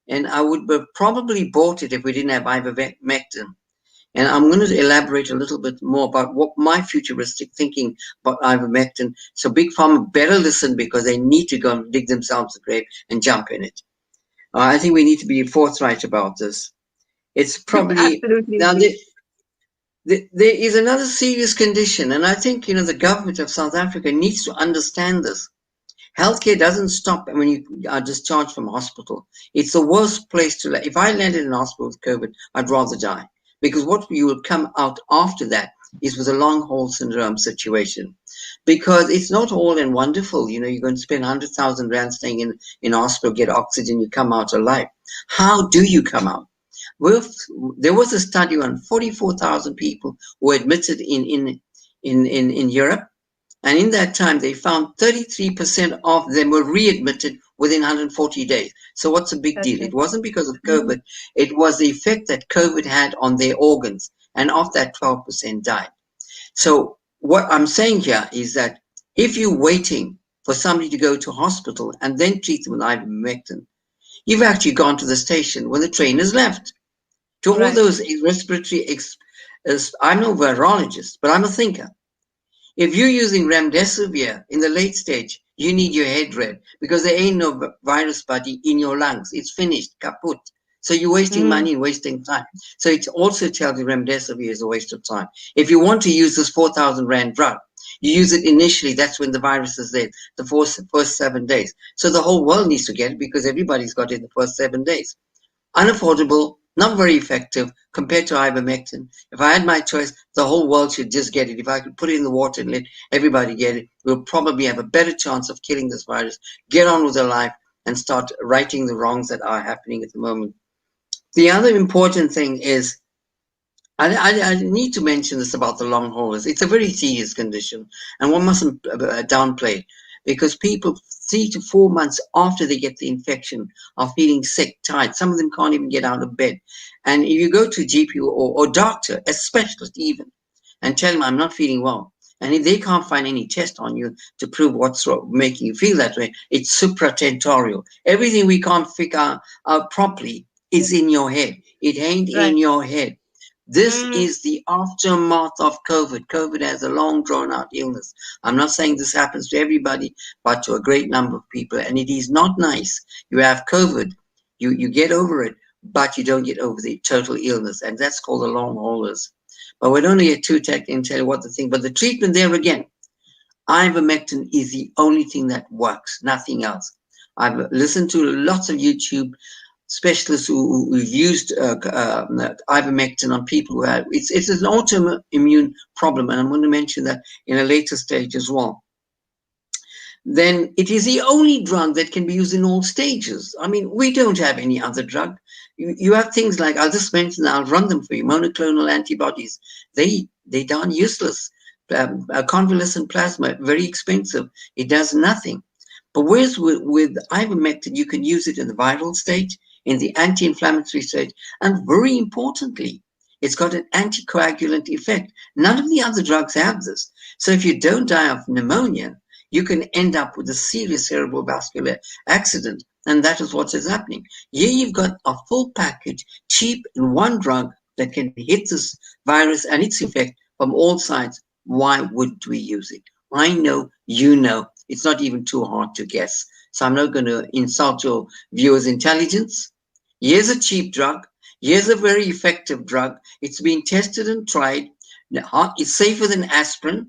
And I would have probably bought it if we didn't have ivermectin. And I'm going to elaborate a little bit more about what my futuristic thinking about ivermectin. So Big Pharma better listen, because they need to go and dig themselves a grave and jump in it. I think we need to be forthright about this. It's probably now there is another serious condition, and I think the government of South Africa needs to understand this. Healthcare doesn't stop when you are discharged from hospital. It's the worst place to live. If I landed in hospital with COVID, I'd rather die, because what you will come out after that is with a long haul syndrome situation, because it's not all and wonderful. You're going to spend 100,000 rand staying in hospital, get oxygen, you come out alive. How do you come out? Well, there was a study on 44,000 people who were admitted in Europe. And in that time, they found 33% of them were readmitted within 140 days. So what's a big deal? It wasn't because of COVID. It was the effect that COVID had on their organs. And of that, 12% died. So what I'm saying here is that if you're waiting for somebody to go to hospital and then treat them with ivermectin, you've actually gone to the station when the train has left. To all those respiratory, I'm no virologist, but I'm a thinker. If you're using remdesivir in the late stage, you need your head read, because there ain't no virus body in your lungs. It's finished, kaput. So you're wasting money and wasting time. So it also tells you remdesivir is a waste of time. If you want to use this 4,000 rand drug, you use it initially. That's when the virus is there, the first 7 days. So the whole world needs to get it, because everybody's got it in the first 7 days. Unaffordable, not very effective compared to ivermectin. If I had my choice, the whole world should just get it. If I could put it in the water and let everybody get it, we'll probably have a better chance of killing this virus, get on with their life, and start righting the wrongs that are happening at the moment. The other important thing is, I need to mention this about the long haulers. It's a very serious condition, and one mustn't downplay it, because people 3 to 4 months after they get the infection are feeling sick, tired. Some of them can't even get out of bed. And if you go to a GP or doctor, a specialist even, and tell them I'm not feeling well, and if they can't find any test on you to prove what's making you feel that way, it's supratentorial. Everything we can't figure out properly is in your head. It ain't in your head. This is the aftermath of COVID. COVID has a long, drawn-out illness. I'm not saying this happens to everybody, but to a great number of people. And it is not nice. You have COVID, you get over it, but you don't get over the total illness. And that's called the long haulers. But we don't get too technical and tell you what the thing. But the treatment there again, ivermectin is the only thing that works, nothing else. I've listened to lots of YouTube specialists who've used ivermectin on people who have, it's an autoimmune problem, and I'm going to mention that in a later stage as well. Then it is the only drug that can be used in all stages. I mean, we don't have any other drug. You have things like, I'll just mention, I'll run them for you, monoclonal antibodies. They're darn useless. Convalescent plasma, very expensive. It does nothing. But whereas with ivermectin, you can use it in the viral stage, in the anti-inflammatory stage, and very importantly, it's got an anticoagulant effect. None of the other drugs have this. So if you don't die of pneumonia, you can end up with a serious cerebral vascular accident And that is what is happening. Here you've got a full package, cheap and one drug that can hit this virus and its effect from all sides. Why would we use it? I know, you know, it's not even too hard to guess. So I'm not going to insult your viewers' intelligence. Here's a cheap drug. Here's a very effective drug. It's been tested and tried. It's safer than aspirin,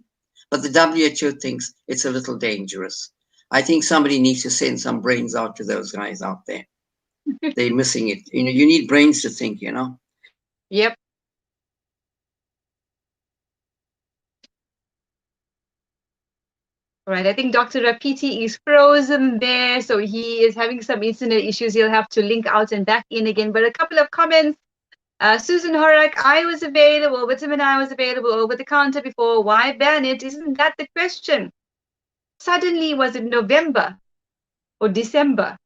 but the WHO thinks it's a little dangerous. I think somebody needs to send some brains out to those guys out there. They're missing it. You know, you need brains to think, you know. Yep. All right, I think Dr. Rapiti is frozen there, so he is having some internet issues. He'll have to link out and back in again. But a couple of comments. Susan Horak, I was available, vitamin I was available over the counter before. Why ban it? Isn't that the question? Suddenly, was it November or December?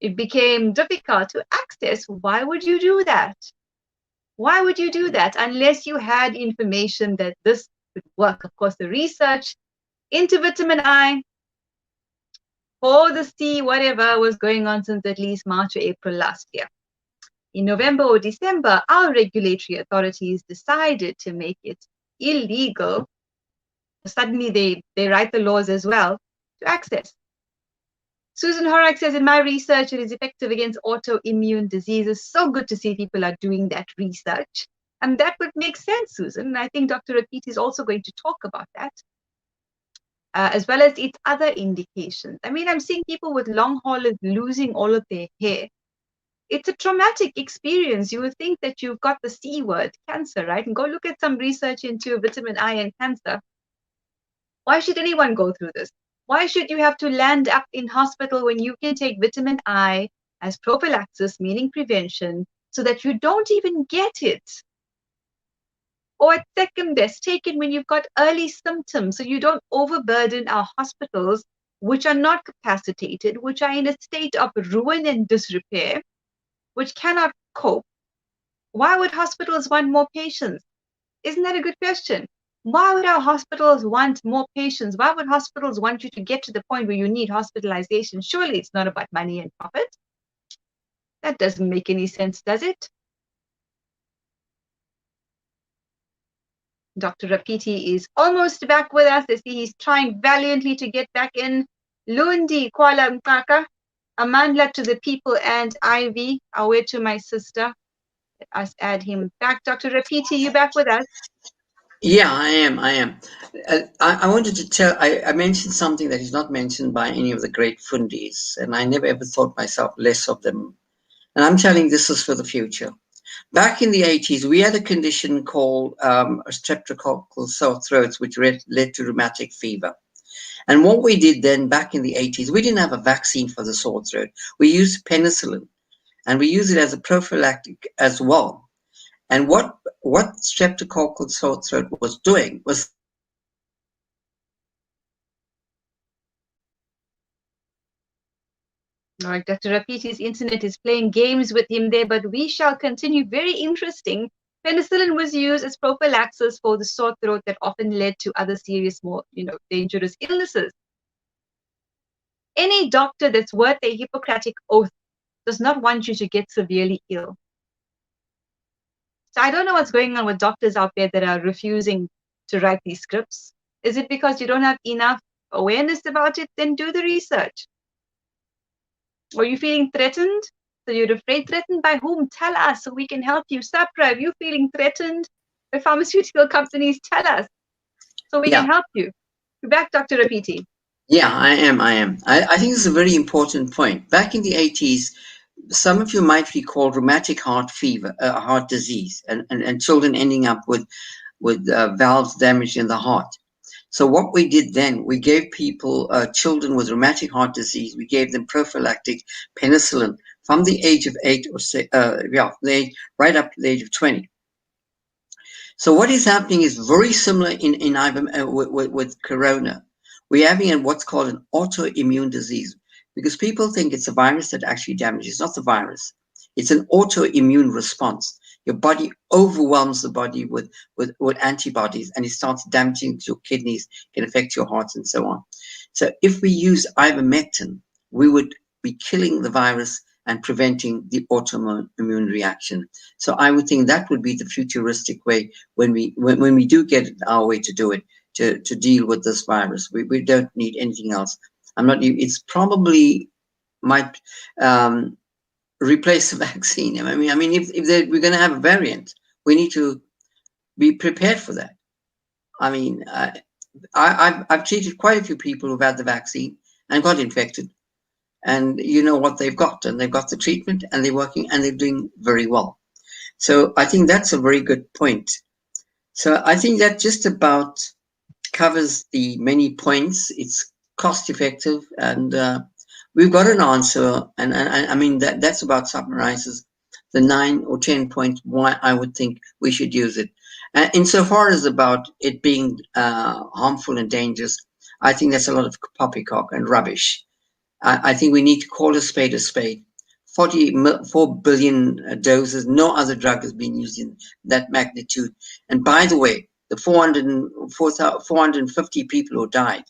It became difficult to access. Why would you do that? Why would you do that unless you had information that this would work? Of course, the research into vitamin I for the C, whatever was going on since at least March or April last year. In November or December, our regulatory authorities decided to make it illegal. Suddenly they write the laws as well to access. Susan Horak says, in my research, it is effective against autoimmune diseases. So good to see people are doing that research. And that would make sense, Susan. And I think Dr. Rapiti is also going to talk about that, as well as its other indications. I mean, I'm seeing people with long haulers losing all of their hair. It's a traumatic experience. You would think that you've got the C word, cancer, right? And go look at some research into vitamin I and cancer. Why should anyone go through this? Why should you have to land up in hospital when you can take vitamin I as prophylaxis, meaning prevention, so that you don't even get it? Or at second best, take it when you've got early symptoms, so you don't overburden our hospitals, which are not capacitated, which are in a state of ruin and disrepair, which cannot cope. Why would hospitals want more patients? Isn't that a good question? Why would our hospitals want more patients? Why would hospitals want you to get to the point where you need hospitalization? Surely it's not about money and profit. That doesn't make any sense, does it? Dr. Rapiti is almost back with us. I see he's trying valiantly to get back in. Lundi, Kuala Mpaka, Amandla to the people, and Ivy, away to my sister. Let us add him back. Dr. Rapiti, you back with us? Yeah, I am. I wanted to tell, I mentioned something that is not mentioned by any of the great fundis, and I never ever thought myself less of them. And I'm telling this is for the future. Back in the 80s, we had a condition called streptococcal sore throats, which led to rheumatic fever. And what we did then back in the 80s, we didn't have a vaccine for the sore throat. We used penicillin, and we used it as a prophylactic as well. And what streptococcal sore throat was doing was All right, Dr. Rapiti's internet is playing games with him there, but we shall continue. Very interesting. Penicillin was used as prophylaxis for the sore throat that often led to other serious, more dangerous illnesses. Any doctor that's worth a Hippocratic oath does not want you to get severely ill. So I don't know what's going on with doctors out there that are refusing to write these scripts. Is it because you don't have enough awareness about it? Then do the research. Are you feeling threatened? So you're afraid. Threatened by whom? Tell us so we can help you. Sapra, are you feeling threatened by pharmaceutical companies? Tell us so we can help you. Back, Dr. Rapiti. Yeah, I am. I think this is a very important point. Back in the 80s, some of you might recall rheumatic heart fever, heart disease, and children ending up with valves damaged in the heart. So what we did then, we gave people, children with rheumatic heart disease, we gave them prophylactic penicillin from the age of 8 or 6, right up to the age of 20. So what is happening is very similar with corona. We're having what's called an autoimmune disease, because people think it's a virus that actually damages. It's not the virus. It's an autoimmune response. Your body overwhelms the body with antibodies, and it starts damaging your kidneys, can affect your heart, and so on. So if we use ivermectin, we would be killing the virus and preventing the autoimmune reaction. So I would think that would be the futuristic way when we do get our way to do it, to deal with this virus. We don't need anything else. It's probably might replace the vaccine. I mean, if we're going to have a variant, we need to be prepared for that. I mean, I've treated quite a few people who've had the vaccine and got infected, and you know what they've got, and they've got the treatment, and they're working, and they're doing very well. So I think that's a very good point. So I think that just about covers the many points. It's cost effective, and we've got an answer, and I mean that's about summarizes the 9 or 10 points why I would think we should use it. Insofar as about it being harmful and dangerous, I think that's a lot of poppycock and rubbish. I think we need to call a spade a spade. 44 billion doses, no other drug has been used in that magnitude. And by the way, the 450 people who died,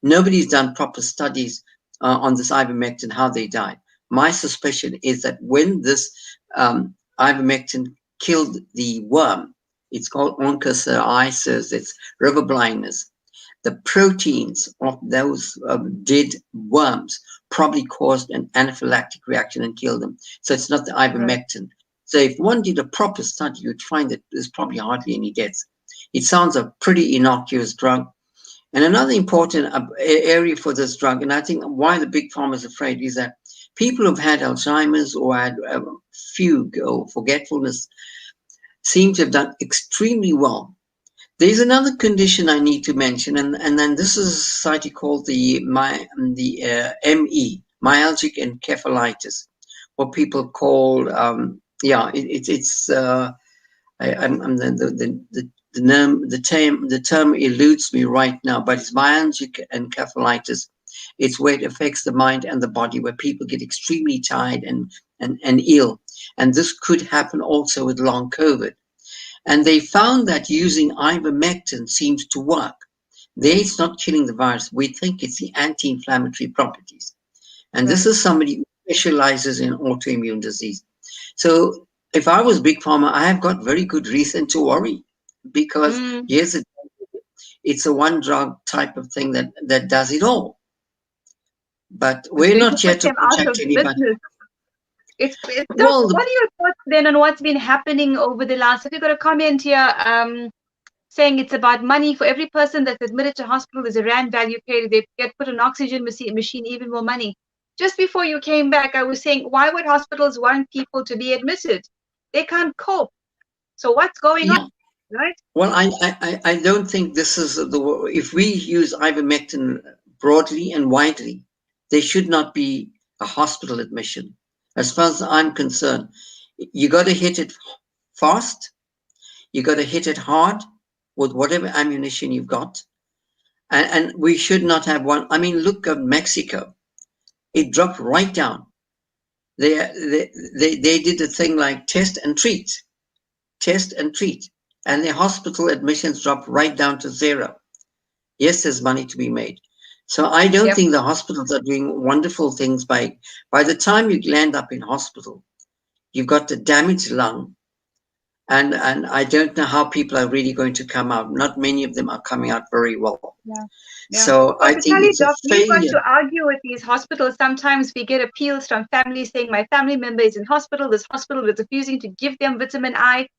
nobody's done proper studies on this ivermectin, how they died. My suspicion is that when this ivermectin killed the worm, it's called onchocerciasis, it's river blindness. The proteins of those dead worms probably caused an anaphylactic reaction and killed them. So it's not the ivermectin. Right. So if one did a proper study, you'd find that there's probably hardly any deaths. It sounds a pretty innocuous drug. And another important area for this drug, and I think why the big pharma is afraid, is that people who've had Alzheimer's or had fugue or forgetfulness seem to have done extremely well. There's another condition I need to mention, and then this is a society called the ME, myalgic encephalitis, what people call the term eludes me right now, but it's myalgic encephalitis. It's where it affects the mind and the body, where people get extremely tired and ill, and this could happen also with long COVID. And they found that using ivermectin seems to work. It's not killing the virus. We think it's the anti-inflammatory properties. And this is somebody who specializes in autoimmune disease. So if I was Big Pharma, I have got very good reason to worry, because yes, it's a one drug type of thing that does it all. But we're not here to protect anybody. Well, what are your thoughts then on what's been happening over the last? Have you got a comment here saying it's about money for every person that's admitted to hospital? There's a rand value paid. They get put an oxygen machine, even more money. Just before you came back, I was saying, why would hospitals want people to be admitted? They can't cope. So what's going on, right? Well, I don't think this is if we use ivermectin broadly and widely, there should not be a hospital admission. As far as I'm concerned, you got to hit it fast. You got to hit it hard with whatever ammunition you've got. And we should not have one. I mean, look at Mexico. It dropped right down. They did a thing like test and treat. And the hospital admissions dropped right down to zero. Yes, there's money to be made. So I don't think the hospitals are doing wonderful things by the time you land up in hospital, you've got the damaged lung, and I don't know how people are really going to come out. Not many of them are coming out very well. So I think it's a failure. We've got to argue with these hospitals. Sometimes we get appeals from families saying, my family member is in hospital. This hospital is refusing to give them vitamin I.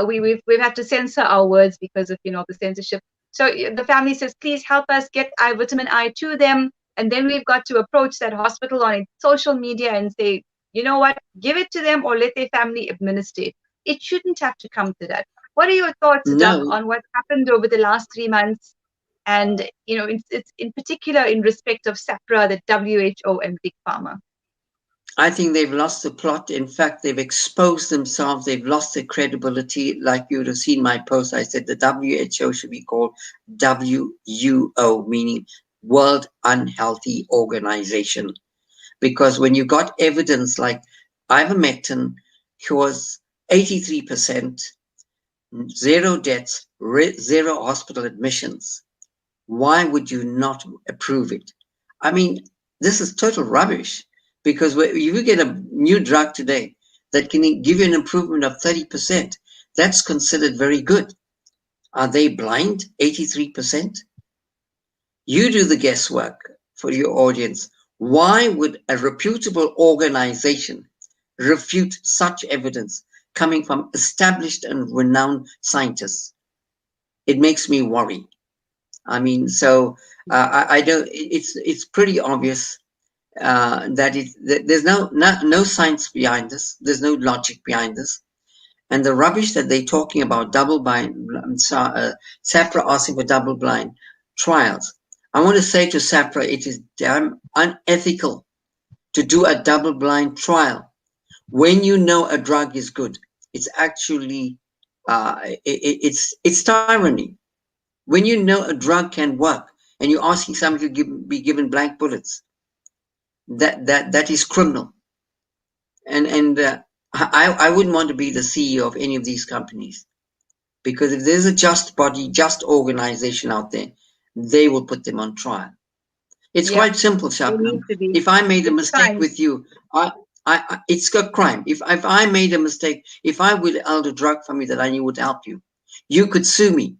We've had to censor our words because of the censorship. So the family says, please help us get vitamin I to them. And then we've got to approach that hospital on social media and say, you know what, give it to them or let their family administer it. It shouldn't have to come to that. What are your thoughts, Doc, on what happened over the last 3 months? And, it's in particular in respect of SAPRA, the WHO and Big Pharma. I think they've lost the plot. In fact, they've exposed themselves. They've lost their credibility. Like you would have seen my post, I said the WHO should be called WUO, meaning World Unhealthy Organization. Because when you got evidence like ivermectin cures 83%, 0 deaths, 0 hospital admissions, why would you not approve it? I mean, this is total rubbish. Because if you get a new drug today that can give you an improvement of 30%, that's considered very good. Are they blind? 83%? You do the guesswork for your audience. Why would a reputable organization refute such evidence coming from established and renowned scientists? It makes me worry. I mean, so I don't. It's pretty obvious that there's no science behind this. There's no logic behind this, and the rubbish that they're talking about double blind. SAPRA asking for double blind trials. I want to say to SAPRA, it is damn unethical to do a double blind trial when you know a drug is good. It's actually it's tyranny. When you know a drug can work and you're asking somebody to be given blank bullets, that is criminal. And I wouldn't want to be the CEO of any of these companies, because if there's a just body, just organization out there, they will put them on trial. It's quite simple, Shabnam. If I made a mistake with you, it's a crime. If I made a mistake, if I withheld a drug from you that I knew would help you, you could sue me.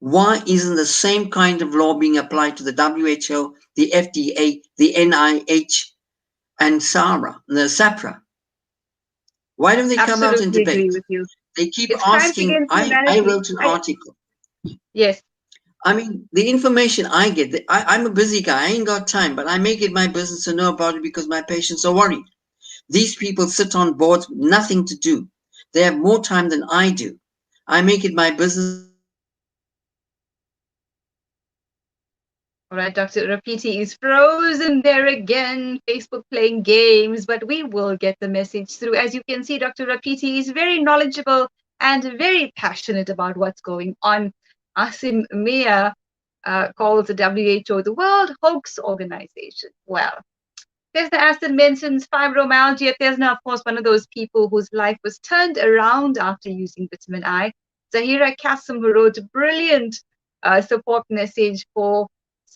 Why isn't the same kind of law being applied to the WHO, the FDA, the NIH, and SAPRA? Why don't they come out and debate? Agree with you. They keep asking. I wrote an article. Yes. I mean, the information I get, I'm a busy guy. I ain't got time, but I make it my business to know about it because my patients are worried. These people sit on boards, nothing to do. They have more time than I do. I make it my business to know about it because my patients are worried. All right, Dr. Rapiti is frozen there again, Facebook playing games, but we will get the message through. As you can see, Dr. Rapiti is very knowledgeable and very passionate about what's going on. Asim Mia calls the WHO the World Hoax Organization. Well, Tesna Aston mentions fibromyalgia. Tesna, of course, one of those people whose life was turned around after using vitamin I. Zahira Kasim, who wrote a brilliant support message for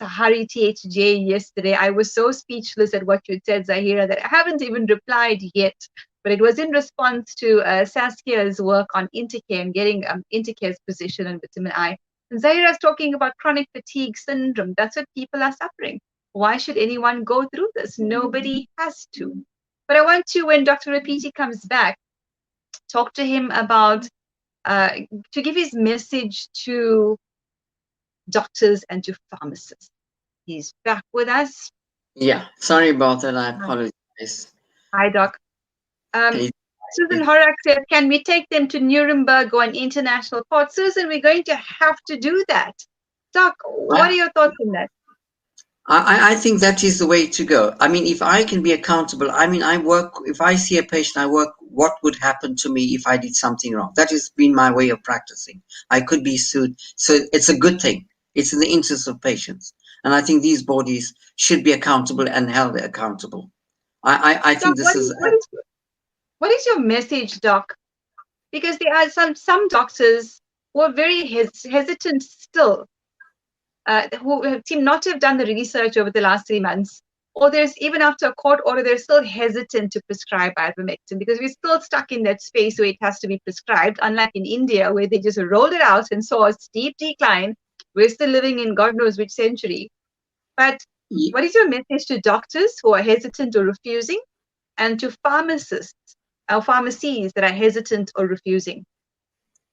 Sahari THJ yesterday. I was so speechless at what you said, Zahira, that I haven't even replied yet. But it was in response to Saskia's work on Intercare and getting Intercare's position on vitamin I. And Zahira's talking about chronic fatigue syndrome. That's what people are suffering. Why should anyone go through this? Nobody has to. But I want to, when Dr. Rapiti comes back, talk to him about, to give his message to doctors and to pharmacists. He's back with us. Yeah, sorry about that. I apologize. Hi, Doc. Susan Horak says, can we take them to Nuremberg or an international court? Susan, we're going to have to do that. Doc, what are your thoughts on that? I think that is the way to go. I mean, if I can be accountable, I mean, if I see a patient, I work, what would happen to me if I did something wrong? That has been my way of practicing. I could be sued. So it's a good thing. It's in the interest of patients. And I think these bodies should be accountable and held accountable. I think Doc, what is your message, Doc? Because there are some doctors who are very hesitant still, who seem not to have done the research over the last 3 months, or there's even after a court order, they're still hesitant to prescribe ivermectin because we're still stuck in that space where it has to be prescribed, unlike in India where they just rolled it out and saw a steep decline. We're still living in God knows which century. But what is your message to doctors who are hesitant or refusing, and to pharmacists or pharmacies that are hesitant or refusing?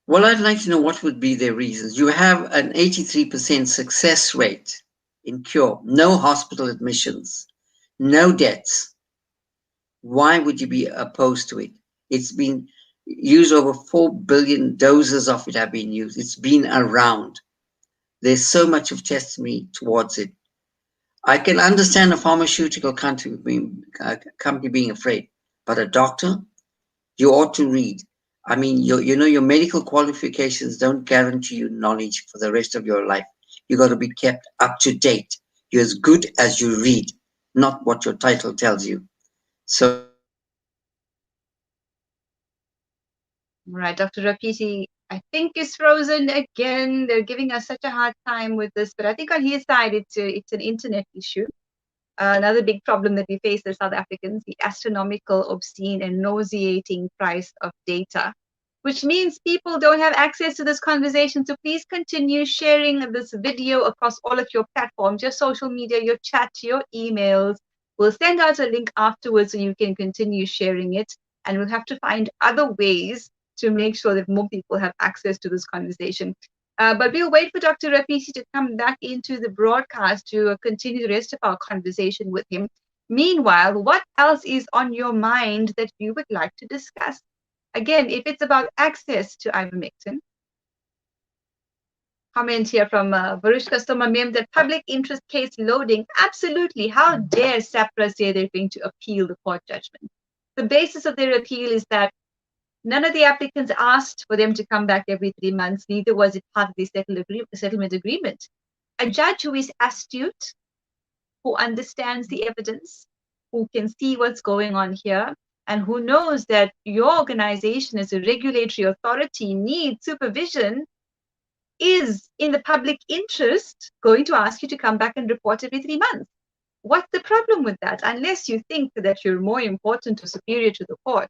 Well, I'd like to know what would be their reasons. You have an 83% success rate in cure, no hospital admissions, no deaths. Why would you be opposed to it? It's been used, over 4 billion doses of it have been used. It's been around. There's so much of testimony towards it. I can understand a pharmaceutical company being afraid, but a doctor, you ought to read. I mean, your medical qualifications don't guarantee you knowledge for the rest of your life. You got to be kept up to date. You're as good as you read, not what your title tells you. So Right, Dr. Rapiti, I think is frozen again. They're giving us such a hard time with this, but I think on his side it's an internet issue. Another big problem that we face as South Africans, the astronomical, obscene, and nauseating price of data, which means people don't have access to this conversation. So please continue sharing this video across all of your platforms, your social media, your chat, your emails. We'll send out a link afterwards so you can continue sharing it. And we'll have to find other ways to make sure that more people have access to this conversation. But we'll wait for Dr. Rapiti to come back into the broadcast to continue the rest of our conversation with him. Meanwhile, what else is on your mind that you would like to discuss? Again, if it's about access to ivermectin, comment here from Varushka Somamem that public interest case loading. Absolutely. How dare SAPRA say they're going to appeal the court judgment? The basis of their appeal is that none of the applicants asked for them to come back every 3 months, neither was it part of the settlement agreement. A judge who is astute, who understands the evidence, who can see what's going on here, and who knows that your organization as a regulatory authority needs supervision, is in the public interest going to ask you to come back and report every 3 months. What's the problem with that? Unless you think that you're more important or superior to the court,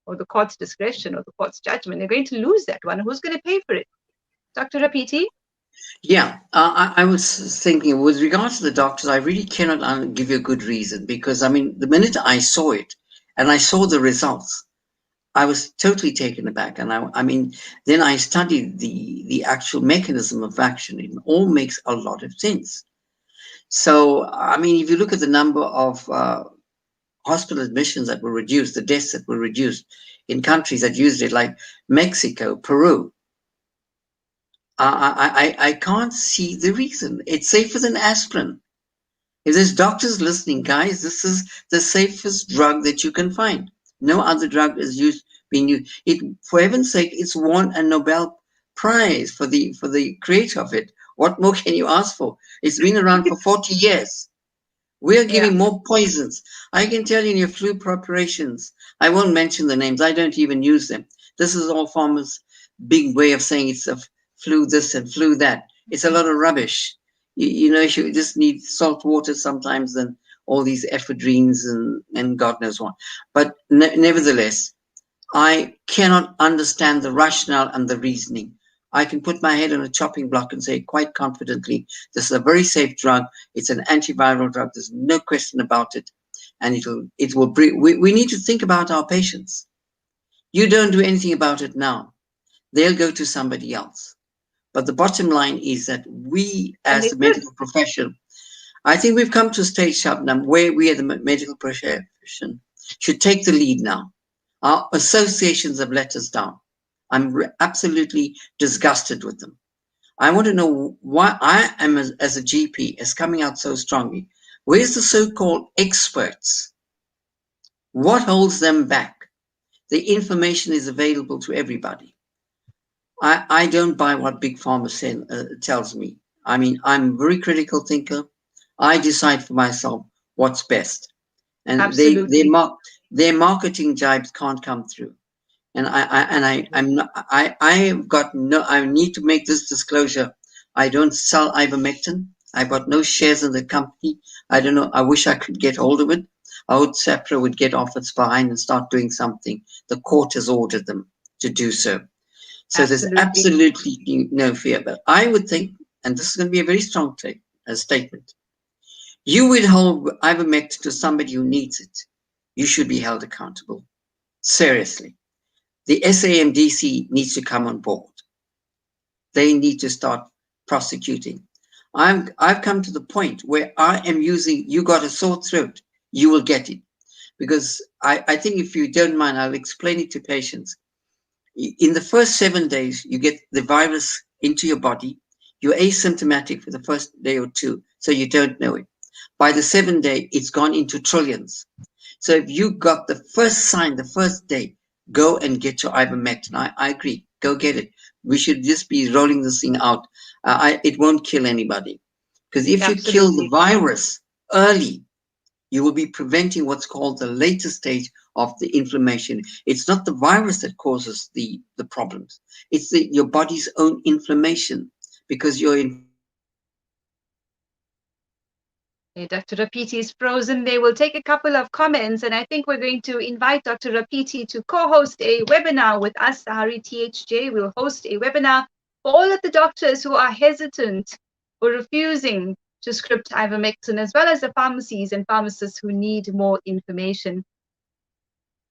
or the court's discretion, or the court's judgment, they're going to lose that one. Who's going to pay for it? Dr. Rapiti? Yeah, I was thinking with regards to the doctors, I really cannot give you a good reason because, I mean, the minute I saw it and I saw the results, I was totally taken aback. And I mean, then I studied the actual mechanism of action. It all makes a lot of sense. So, I mean, if you look at the number of hospital admissions that were reduced, the deaths that were reduced in countries that used it, like Mexico, Peru, I can't see the reason. It's safer than aspirin. If there's doctors listening, guys, this is the safest drug that you can find. No other drug is being used. It, for heaven's sake, it's won a Nobel Prize for the creator of it. What more can you ask for? It's been around for 40 years. We are giving more poisons. I can tell you in your flu preparations, I won't mention the names. I don't even use them. This is all farmers' big way of saying it's a flu this and flu that. It's a lot of rubbish. You know, you just need salt water sometimes and all these ephedrines and God knows what. But nevertheless, I cannot understand the rationale and the reasoning. I can put my head on a chopping block and say quite confidently, this is a very safe drug. It's an antiviral drug. There's no question about it. And it will bring, we need to think about our patients. You don't do anything about it now. They'll go to somebody else. But the bottom line is that we, as the medical profession, I think we've come to a stage, Shabnam, where we, as the medical profession, should take the lead now. Our associations have let us down. I'm absolutely disgusted with them. I want to know why I am, as a GP, is coming out so strongly. Where's the so-called experts? What holds them back? The information is available to everybody. I don't buy what Big Pharma tells me. I mean, I'm a very critical thinker. I decide for myself what's best. And their marketing jibes can't come through. And I need to make this disclosure. I don't sell ivermectin. I've got no shares in the company. I don't know. I wish I could get hold of it. I hope SAPRA would get off its behind and start doing something. The court has ordered them to do so. So there's absolutely no fear. But I would think, and this is going to be a very strong statement, you would hold ivermectin to somebody who needs it. You should be held accountable. Seriously. The SAMDC needs to come on board. They need to start prosecuting. I've come to the point where I am using, you got a sore throat, you will get it. Because I think if you don't mind, I'll explain it to patients. In the first 7 days, you get the virus into your body. You're asymptomatic for the first day or two, so you don't know it. By the 7th day, it's gone into trillions. So if you got the first sign, the first day, go and get your ivermectin. I agree. Go get it. We should just be rolling this thing out. It won't kill anybody. Because if you kill the virus early, you will be preventing what's called the later stage of the inflammation. It's not the virus that causes the problems. It's your body's own inflammation because you're Okay, Dr. Rapiti is frozen. They will take a couple of comments, and I think we're going to invite Dr. Rapiti to co-host a webinar with us, Sahari THJ. We'll host a webinar for all of the doctors who are hesitant or refusing to script ivermectin, as well as the pharmacies and pharmacists who need more information.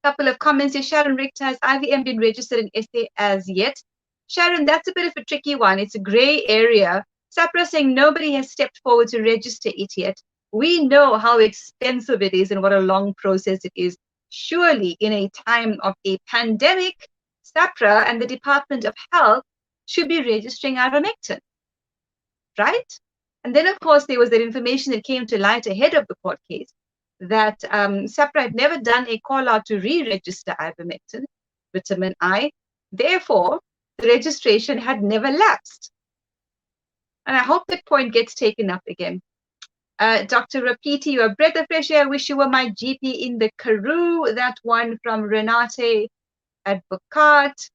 Couple of comments here. Sharon Richter, has IVM been registered in SA as yet? Sharon, that's a bit of a tricky one. It's a gray area. SAPRA saying nobody has stepped forward to register it yet. We know how expensive it is and what a long process it is. Surely, in a time of a pandemic, SAPRA and the Department of Health should be registering ivermectin, right? And then, of course, there was that information that came to light ahead of the court case that SAPRA had never done a call out to re-register ivermectin, vitamin I. Therefore, the registration had never lapsed. And I hope that point gets taken up again. Dr. Rapiti, you are a breath of fresh air. I wish you were my GP in the Karoo. That one from Renate Advocat.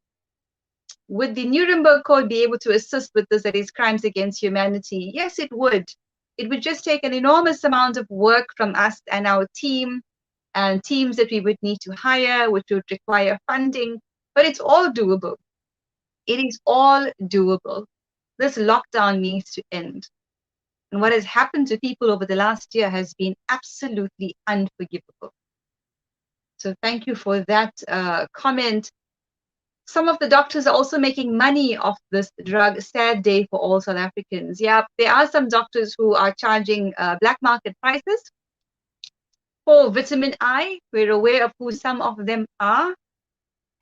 Would the Nuremberg Code be able to assist with this, that is crimes against humanity? Yes, it would. It would just take an enormous amount of work from us and our team, and teams that we would need to hire, which would require funding, but it's all doable. It is all doable. This lockdown needs to end. And what has happened to people over the last year has been absolutely unforgivable. So thank you for that comment. Some of the doctors are also making money off this drug. Sad day for all South Africans. Yeah, there are some doctors who are charging black market prices for vitamin I. We're aware of who some of them are.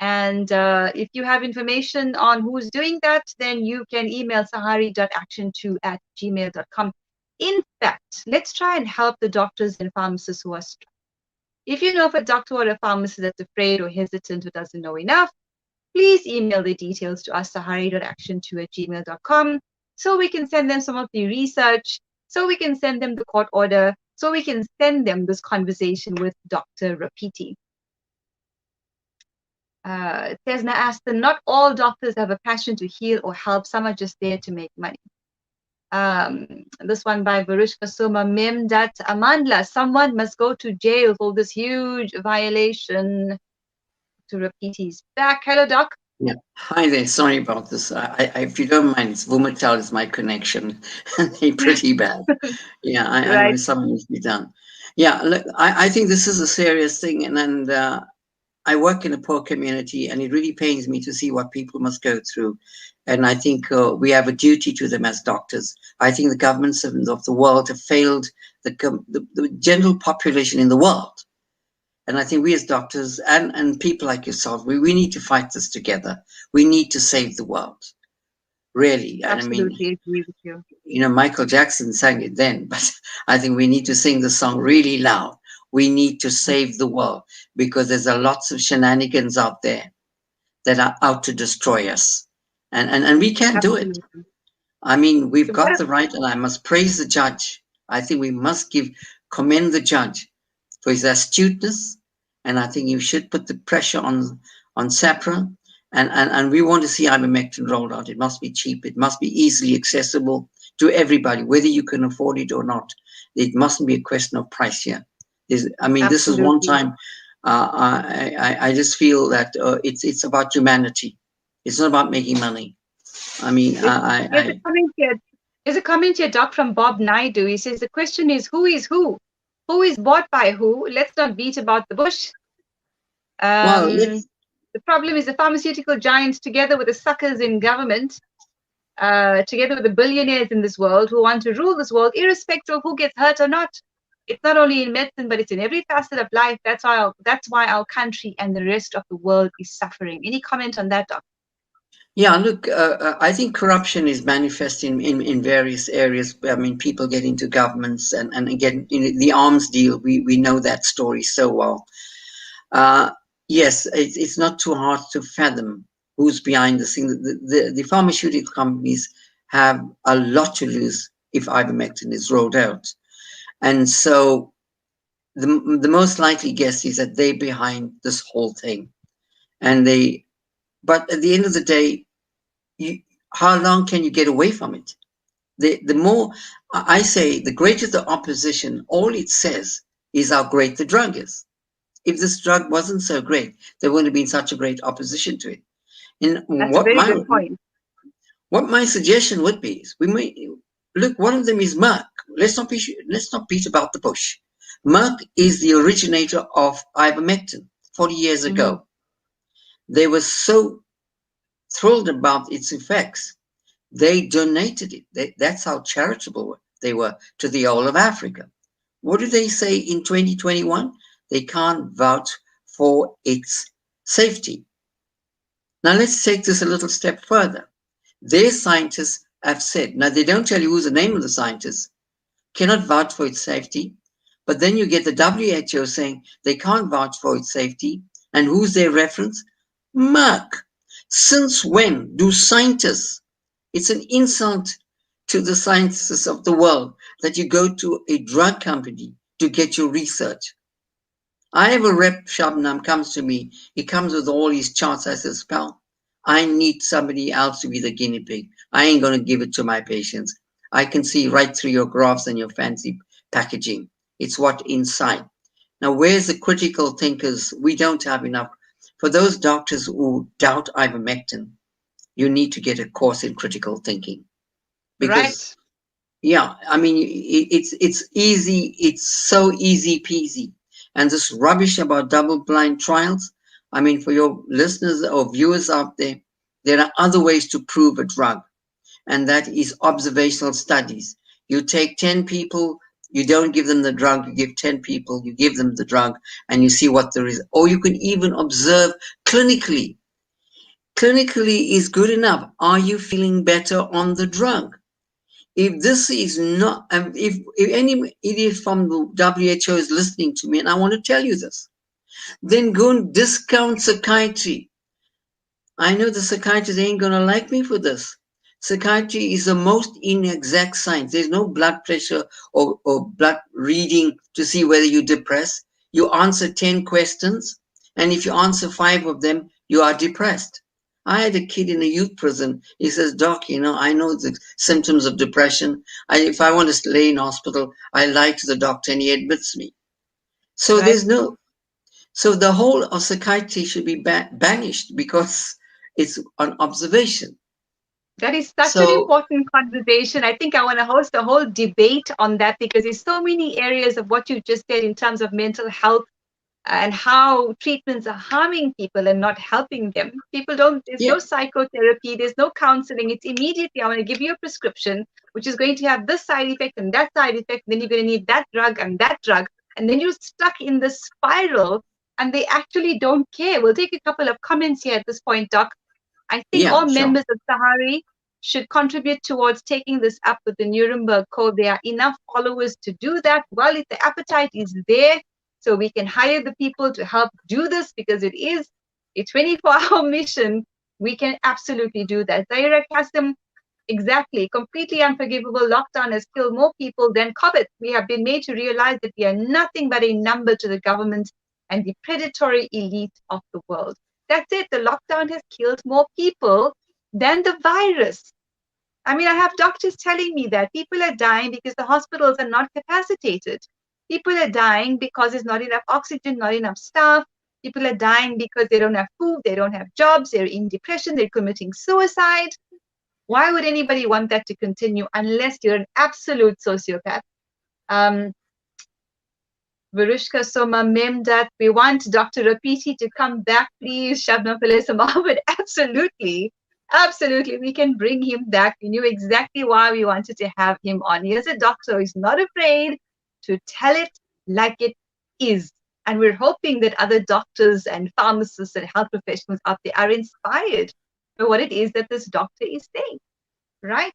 And if you have information on who's doing that, then you can email sahari.action2@gmail.com. In fact, let's try and help the doctors and pharmacists who are struck. If you know of a doctor or a pharmacist that's afraid or hesitant or doesn't know enough, please email the details to us, sahari.action2@gmail.com, so we can send them some of the research, so we can send them the court order, so we can send them this conversation with Dr. Rapiti. Tesna asked, not all doctors have a passion to heal or help. Some are just there to make money. This one by Varush Kasuma, Memdat Amandla, someone must go to jail for this huge violation. To repeat, he's back. Hello, Doc. Yeah. Hi there. Sorry about this. If you don't mind, it's Vumatel is my connection. They're pretty bad. Yeah, I Right. know something needs to be done. Yeah, look, I think this is a serious thing, and I work in a poor community, and it really pains me to see what people must go through. And I think we have a duty to them as doctors. I think the governments of the world have failed the general population in the world. And I think we as doctors and people like yourself, we need to fight this together. We need to save the world, really. And Absolutely agree with you. You know, Michael Jackson sang it then, but I think we need to sing the song really loud. We need to save the world because there's lots of shenanigans out there that are out to destroy us. And we can do it. I mean, we've got the right, and I must praise the judge. I think we must commend the judge for his astuteness, and I think you should put the pressure on SAPRA, and we want to see ivermectin rolled out. It must be cheap. It must be easily accessible to everybody, whether you can afford it or not. It mustn't be a question of price here. This is one time. I just feel that it's about humanity. It's not about making money. I mean, there's a comment here, Doc, from Bob Naidu. He says the question is who is who? Who is bought by who? Let's not beat about the bush. The problem is the pharmaceutical giants, together with the suckers in government, together with the billionaires in this world who want to rule this world, irrespective of who gets hurt or not. It's not only in medicine, but it's in every facet of life. That's why our country and the rest of the world is suffering. Any comment on that, Doc? Yeah, look, I think corruption is manifesting in various areas. I mean, people get into governments and again, the arms deal, we know that story so well. Yes, it's not too hard to fathom who's behind this thing. The pharmaceutical companies have a lot to lose if ivermectin is rolled out. And so the most likely guess is that they're behind this whole thing. But at the end of the day, how long can you get away from it? The more I say, the greater the opposition, all it says is how great the drug is. If this drug wasn't so great, there wouldn't have been such a great opposition to it. And That's a very good point. what my suggestion would be is we may look. One of them is Merck. Let's not beat about the bush. Merck is the originator of ivermectin 40 years ago. They were so thrilled about its effects, they donated it. That's how charitable they were to the whole of Africa. What do they say in 2021? They can't vouch for its safety. Now let's take this a little step further. Their scientists have said, now they don't tell you who's the name of the scientists, cannot vouch for its safety, but then you get the WHO saying they can't vouch for its safety, and who's their reference? Merck. Since when do scientists, it's an insult to the scientists of the world that you go to a drug company to get your research. I have a rep, Shabnam, comes to me. He comes with all his charts. I says, pal, I need somebody else to be the guinea pig. I ain't going to give it to my patients. I can see right through your graphs and your fancy packaging. It's what inside. Now, where's the critical thinkers? We don't have enough. For those doctors who doubt ivermectin, you need to get a course in critical thinking. Because, yeah, I mean, it's easy. It's so easy peasy. And this rubbish about double-blind trials, I mean, for your listeners or viewers out there are other ways to prove a drug, and that is observational studies. You take 10 people, you don't give them the drug, you give 10 people, you give them the drug, and you see what there is. Or you can even observe clinically. Clinically is good enough. Are you feeling better on the drug? If this is not, if any idiot from the WHO is listening to me, and I want to tell you this, then go and discount psychiatry. I know the psychiatrists ain't going to like me for this. Psychiatry is the most inexact science. There's no blood pressure or blood reading to see whether you're depressed. You answer 10 questions, and if you answer 5 of them, you are depressed. I had a kid in a youth prison. He says, Doc, I know the symptoms of depression. If I want to lay in hospital, I lie to the doctor and he admits me. So there's no, so the whole of psychiatry should be banished because it's an observation. That is such an important conversation. I think I want to host a whole debate on that because there's so many areas of what you just said in terms of mental health and how treatments are harming people and not helping them. People don't, there's no psychotherapy, there's no counseling. It's immediately, I want to give you a prescription, which is going to have this side effect and that side effect. Then you're going to need that drug and that drug. And then you're stuck in the spiral and they actually don't care. We'll take a couple of comments here at this point, Doc. I think all members of Sahari should contribute towards taking this up with the Nuremberg Code. There are enough followers to do that. Well, if the appetite is there, so we can hire the people to help do this because it is a 24-hour mission, we can absolutely do that. Zaira Kasim, exactly, completely unforgivable. Lockdown has killed more people than COVID. We have been made to realize that we are nothing but a number to the government and the predatory elite of the world. That's it. The lockdown has killed more people than the virus. I mean, I have doctors telling me that people are dying because the hospitals are not capacitated. People are dying because there's not enough oxygen, not enough staff. People are dying because they don't have food, they don't have jobs, they're in depression, they're committing suicide. Why would anybody want that to continue unless you're an absolute sociopath? Varushka Soma Memdat, we want Dr. Rapiti to come back, please. Shabnam Palesa Mohammed, absolutely. Absolutely, we can bring him back. We knew exactly why we wanted to have him on. He is a doctor who's not afraid to tell it like it is. And we're hoping that other doctors and pharmacists and health professionals out there are inspired by what it is that this doctor is saying, right?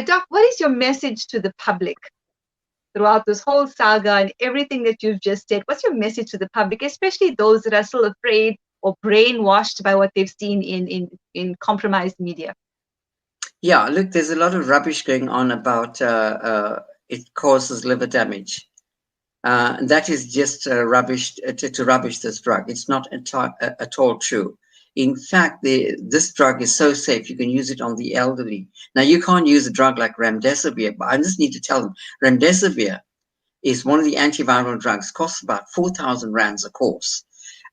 Doc, what is your message to the public throughout this whole saga and everything that you've just said? What's your message to the public, especially those that are still afraid or brainwashed by what they've seen in compromised media? Yeah, look, there's a lot of rubbish going on about it causes liver damage. That is just rubbish to rubbish this drug. It's not at all true. In fact, this drug is so safe, you can use it on the elderly. Now, you can't use a drug like remdesivir, but I just need to tell them, remdesivir is one of the antiviral drugs, costs about 4,000 rands a course.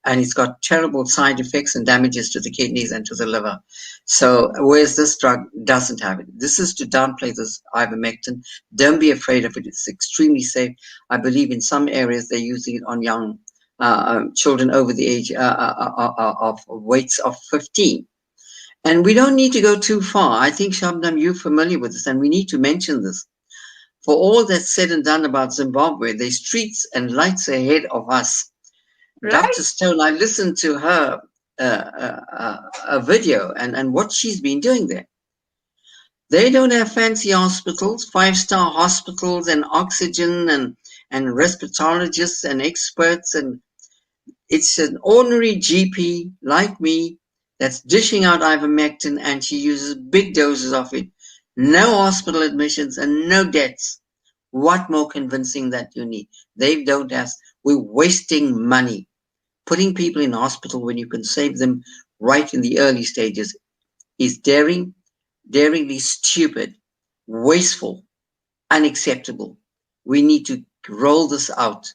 And it's got terrible side effects and damages to the kidneys and to the liver. So whereas this drug doesn't have it. This is to downplay this ivermectin. Don't be afraid of it. It's extremely safe. I believe in some areas they're using it on young children over the age of weights of 15. And we don't need to go too far. I think, Shabnam, you're familiar with this, and we need to mention this. For all that's said and done about Zimbabwe, there's streets and lights ahead of us. Right? Dr. Stone, I listened to her a video and what she's been doing there. They don't have fancy hospitals, five-star hospitals and oxygen and respirologists and experts, and it's an ordinary GP like me that's dishing out ivermectin, and she uses big doses of it. No hospital admissions and no deaths. What more convincing that you need? They don't ask. We're wasting money. Putting people in hospital when you can save them right in the early stages is daringly stupid, wasteful, unacceptable. We need to roll this out.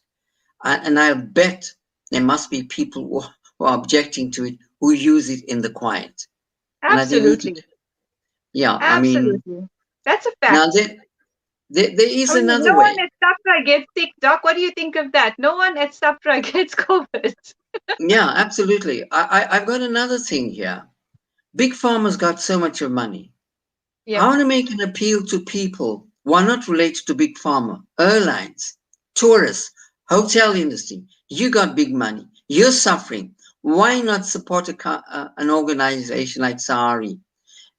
And I bet there must be people who are objecting to it who use it in the quiet. And I think we need to, Absolutely. yeah, I mean, Absolutely. That's a now fact. there is I mean, another no one way. at SAPRA gets sick, Doc. What do you think of that? No one at SAPRA gets COVID. Yeah, absolutely. I've got another thing here. Big Pharma's got so much of money. I Yep. want to make an appeal to people who are not related to Big Pharma, airlines, tourists, hotel industry. You got big money. You're suffering. Why not support an organization like Sahari?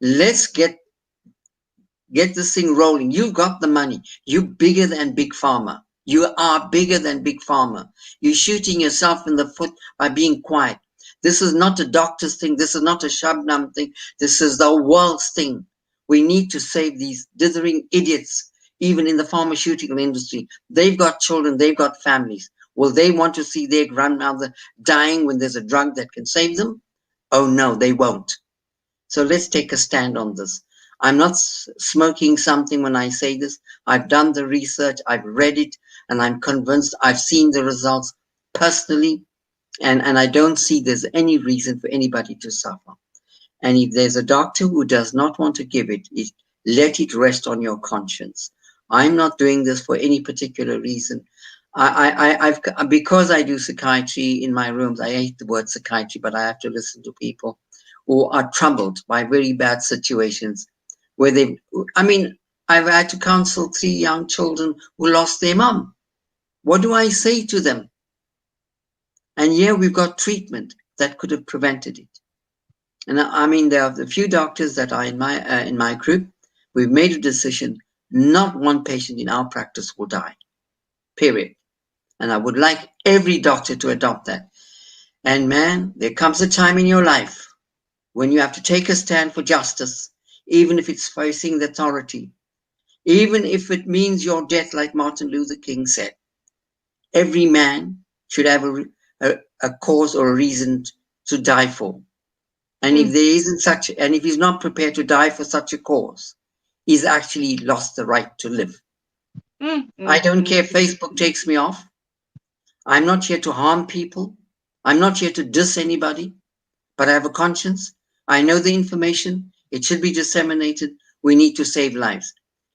Let's get this thing rolling. You got the money. You're bigger than Big Pharma. You are bigger than Big Pharma. You're shooting yourself in the foot by being quiet. This is not a doctor's thing. This is not a Shabnam thing. This is the world's thing. We need to save these dithering idiots, even in the pharmaceutical industry. They've got children. They've got families. Will they want to see their grandmother dying when there's a drug that can save them? Oh, no, they won't. So let's take a stand on this. I'm not smoking something when I say this. I've done the research, I've read it, and I'm convinced. I've seen the results personally, and I don't see there's any reason for anybody to suffer. And if there's a doctor who does not want to give it, let it rest on your conscience. I'm not doing this for any particular reason. I've because I do psychiatry in my rooms. I hate the word psychiatry, but I have to listen to people who are troubled by very bad situations where they. I mean, I've had to counsel 3 young children who lost their mum. What do I say to them? And here we've got treatment that could have prevented it. And I mean, there are a few doctors that are in my group. We've made a decision. Not one patient in our practice will die. Period. And I would like every doctor to adopt that. And man, there comes a time in your life when you have to take a stand for justice, even if it's facing the authority, even if it means your death, like Martin Luther King said. Every man should have a cause or a reason to die for. And if there isn't such, and if he's not prepared to die for such a cause, he's actually lost the right to live. I don't care if Facebook takes me off. I'm not here to harm people. I'm not here to diss anybody, but I have a conscience. I know the information. It should be disseminated. We need to save lives.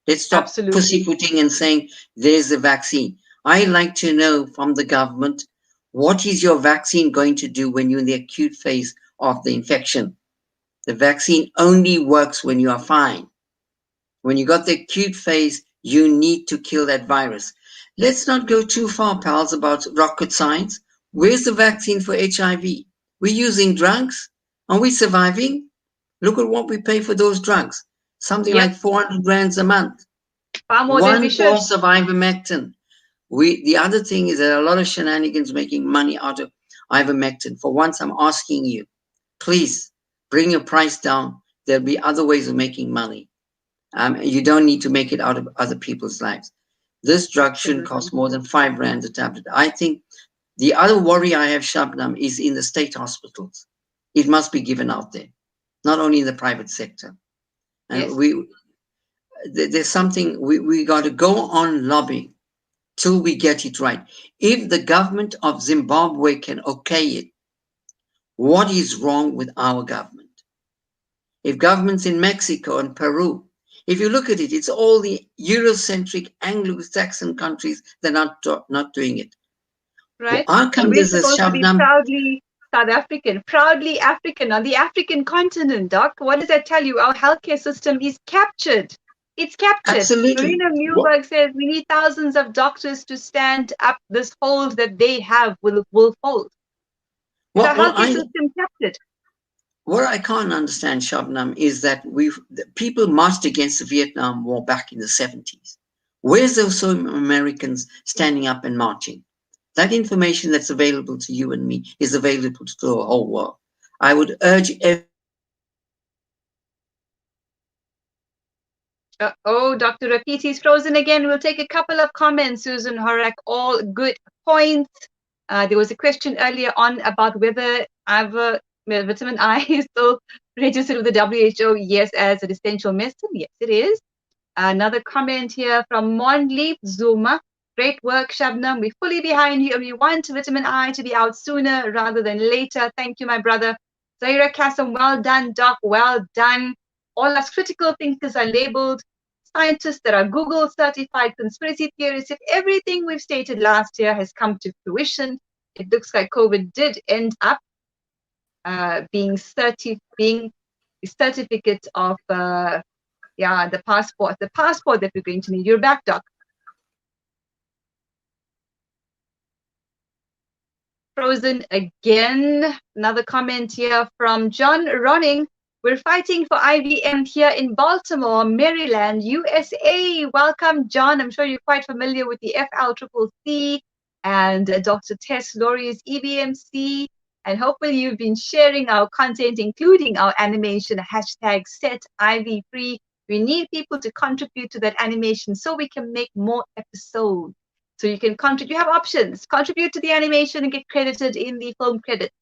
Let's stop pussyfooting and saying there's the vaccine. I like to know from the government, what is your vaccine going to do when you're in the acute phase of the infection? The vaccine only works when you are fine. When you got the acute phase, you need to kill that virus. Let's not go too far, pals, about rocket science. Where's the vaccine for HIV? We're using drugs. Are we surviving? Look at what we pay for those drugs. Something like 400 rands a month. Far more than we should. 1 course of ivermectin. The other thing is that a lot of shenanigans making money out of ivermectin. For once, I'm asking you, please bring your price down. There'll be other ways of making money. You don't need to make it out of other people's lives. This drug shouldn't cost more than 5 rand a tablet. I think the other worry I have, Shabnam, is in the state hospitals. It must be given out there, not only in the private sector. And Yes. there's something we got to go on lobbying till we get it right. If the government of Zimbabwe can okay it, what is wrong with our government? If governments in Mexico and Peru, if you look at it, it's all the Eurocentric Anglo-Saxon countries that are not doing it. Well, Right? our And we're countries as supposed to be Shabnam, proudly South African, proudly African on the African continent, Doc. What does that tell you? Our healthcare system is captured. It's captured. absolutely. Marina What, Muhlberg says we need thousands of doctors to stand up this hold that they have will fold. Is our what, what healthcare I system captured? what I can't understand, Shabnam, is that people marched against the Vietnam War back in the 70s. Where's those Americans standing up and marching? That information that's available to you and me is available to the whole world. I would urge Oh, Dr. Rapiti's frozen again. We'll take a couple of comments, Susan Horak, all good points. There was a question earlier on about whether vitamin I is still registered with the WHO. Yes, as an essential medicine. Yes, it is. Another comment here from Monleaf Zuma. Great work, Shabnam. We're fully behind you and we want vitamin I to be out sooner rather than later. Thank you, my brother. Zaira Kassam, well done, Doc. Well done. All us critical thinkers are labeled scientists that are Google certified conspiracy theorists. If everything we've stated last year has come to fruition, it looks like COVID did end up being the certificate of the passport that we're going to need. You're back, Doc. Frozen again. Another comment here from John Ronning. We're fighting for IVM here in Baltimore, Maryland, USA. Welcome, John. I'm sure you're quite familiar with the FLCCC and Dr. Tess Laurie's EVMC. And hopefully you've been sharing our content, including our animation, hashtag #SetIVFree. We need people to contribute to that animation so we can make more episodes. So you can contribute. You have options. Contribute to the animation and get credited in the film credits.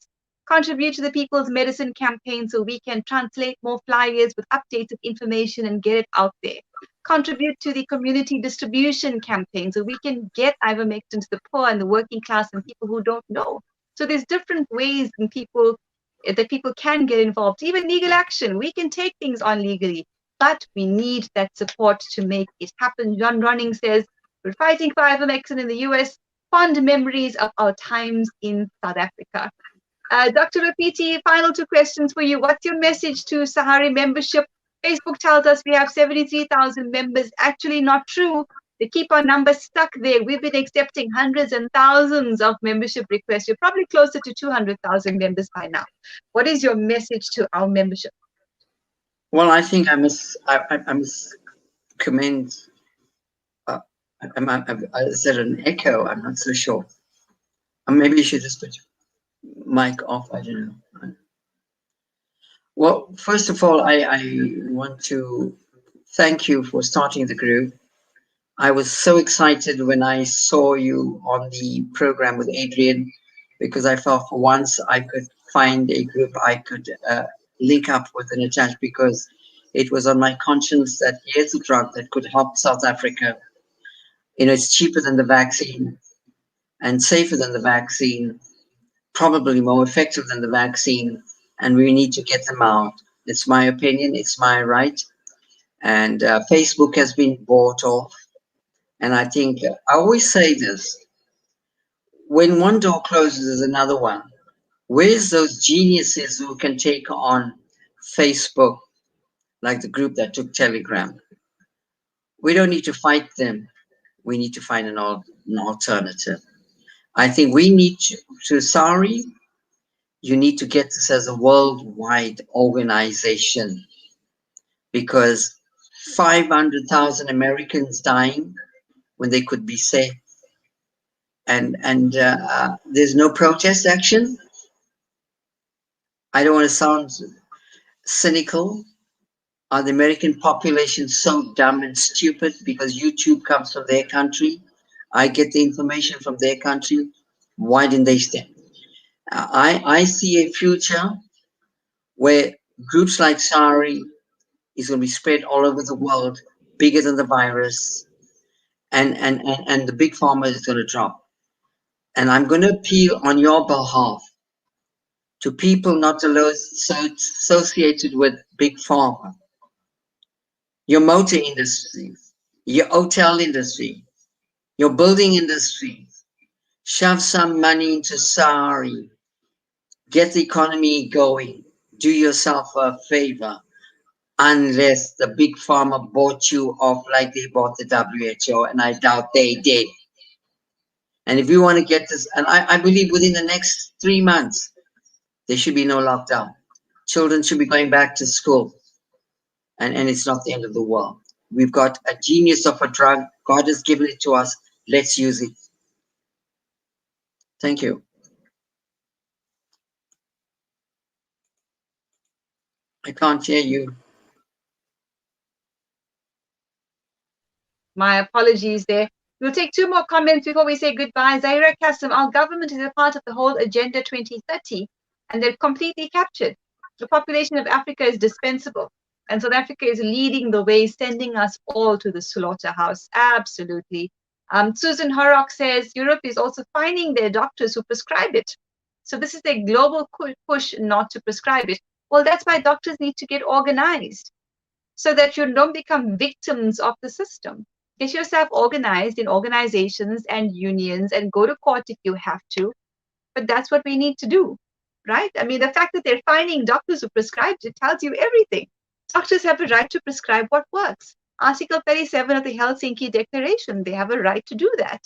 Contribute to the People's Medicine campaign so we can translate more flyers with updated information and get it out there. Contribute to the community distribution campaign so we can get ivermectin to the poor and the working class and people who don't know. So there's different ways that people can get involved. Even legal action. We can take things on legally, but we need that support to make it happen. John Running says, we're fighting for ivermectin in the US. Fond memories of our times in South Africa. Dr. Rapiti, final two questions for you. What's your message to Sahari membership? Facebook tells us we have 73,000 members. Actually not true. They keep our numbers stuck there. We've been accepting hundreds and thousands of membership requests. You're probably closer to 200,000 members by now. What is your message to our membership? Well, I think I must commend. Is there an echo? I'm not so sure. Maybe you should just put your mic off. I don't know. Well, first of all, I want to thank you for starting the group. I was so excited when I saw you on the program with Adrian, because I felt for once I could find a group I could link up with and attach, because it was on my conscience that here's a drug that could help South Africa. You know, it's cheaper than the vaccine and safer than the vaccine, probably more effective than the vaccine, and we need to get them out. It's my opinion, it's my right. And Facebook has been bought off. And I think, I always say this, when one door closes, there's another one. Where's those geniuses who can take on Facebook, like the group that took Telegram? We don't need to fight them. We need to find an alternative. I think we need to Sahari, you need to get this as a worldwide organization, because 500,000 Americans dying when they could be safe, and there's no protest action. I don't want to sound cynical. Are the American population so dumb and stupid because YouTube comes from their country? I get the information from their country. Why didn't they stand? I see a future where groups like Sahari is going to be spread all over the world, bigger than the virus, and the big pharma is going to drop. And I'm going to appeal on your behalf to people not associated with big pharma, your motor industry, your hotel industry, your building industry. Shove some money into Sahari, get the economy going, do yourself a favor, unless the big pharma bought you off like they bought the WHO, and I doubt they did. And if you want to get this, and I believe within the next 3 months, there should be no lockdown. Children should be going back to school, and it's not the end of the world. We've got a genius of a drug. God has given it to us. Let's use it. Thank you. I can't hear you. My apologies there. We'll take 2 more comments before we say goodbye. Zaira Kasim, our government is a part of the whole Agenda 2030, and they've completely captured. The population of Africa is dispensable, and South Africa is leading the way, sending us all to the slaughterhouse. Absolutely. Susan Horrock says Europe is also finding their doctors who prescribe it. So this is a global push not to prescribe it. Well, that's why doctors need to get organized so that you don't become victims of the system. Get yourself organized in organizations and unions and go to court if you have to. But that's what we need to do, right? I mean, the fact that they're finding doctors who prescribed it tells you everything. Doctors have a right to prescribe what works. Article 37 of the Helsinki Declaration, they have a right to do that.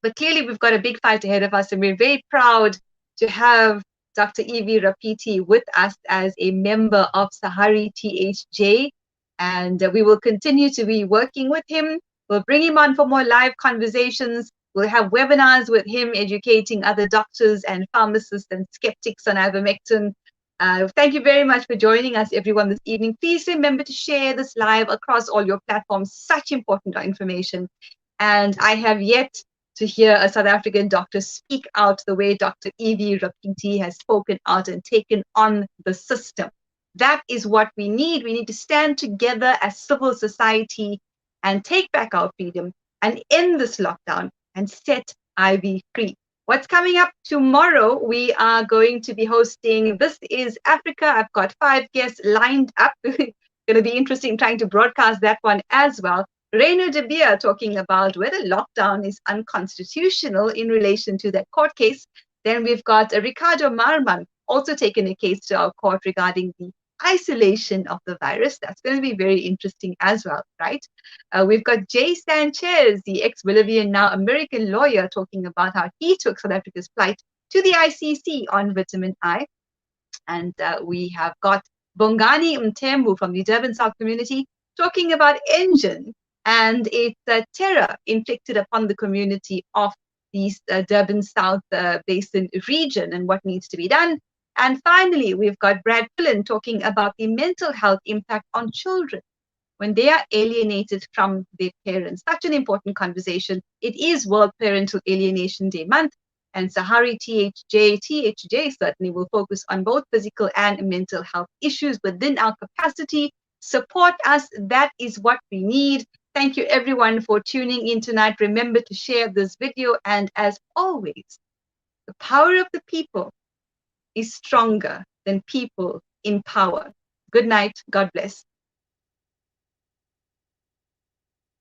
But clearly, we've got a big fight ahead of us, and we're very proud to have Dr. EV Rapiti with us as a member of Sahari THJ. And we will continue to be working with him. We'll bring him on for more live conversations. We'll have webinars with him, educating other doctors and pharmacists and skeptics on ivermectin. Thank you very much for joining us, everyone, this evening. Please remember to share this live across all your platforms. Such important information. And I have yet to hear a South African doctor speak out the way Dr. EV Rapiti has spoken out and taken on the system. That is what we need. We need to stand together as civil society and take back our freedom and end this lockdown and set IV free. What's coming up tomorrow? We are going to be hosting This is Africa. I've got 5 guests lined up. Going to be interesting trying to broadcast that one as well. Reino de Beer talking about whether lockdown is unconstitutional in relation to that court case. Then we've got Ricardo Marman also taking a case to our court regarding the isolation of the virus. That's going to be very interesting as well, right? We've got Jay Sanchez, the ex-Bolivian, now American lawyer, talking about how he took South Africa's plight to the ICC on vitamin I. And we have got Bongani Mtembu from the Durban South community talking about engine and its terror inflicted upon the community of the Durban South Basin region and what needs to be done. And finally, we've got Brad Pillen talking about the mental health impact on children when they are alienated from their parents. Such an important conversation. It is World Parental Alienation Day month, and Sahari THJ certainly will focus on both physical and mental health issues within our capacity. Support us. That is what we need. Thank you everyone for tuning in tonight. Remember to share this video, and as always, the power of the people is stronger than people in power. Good night. God bless.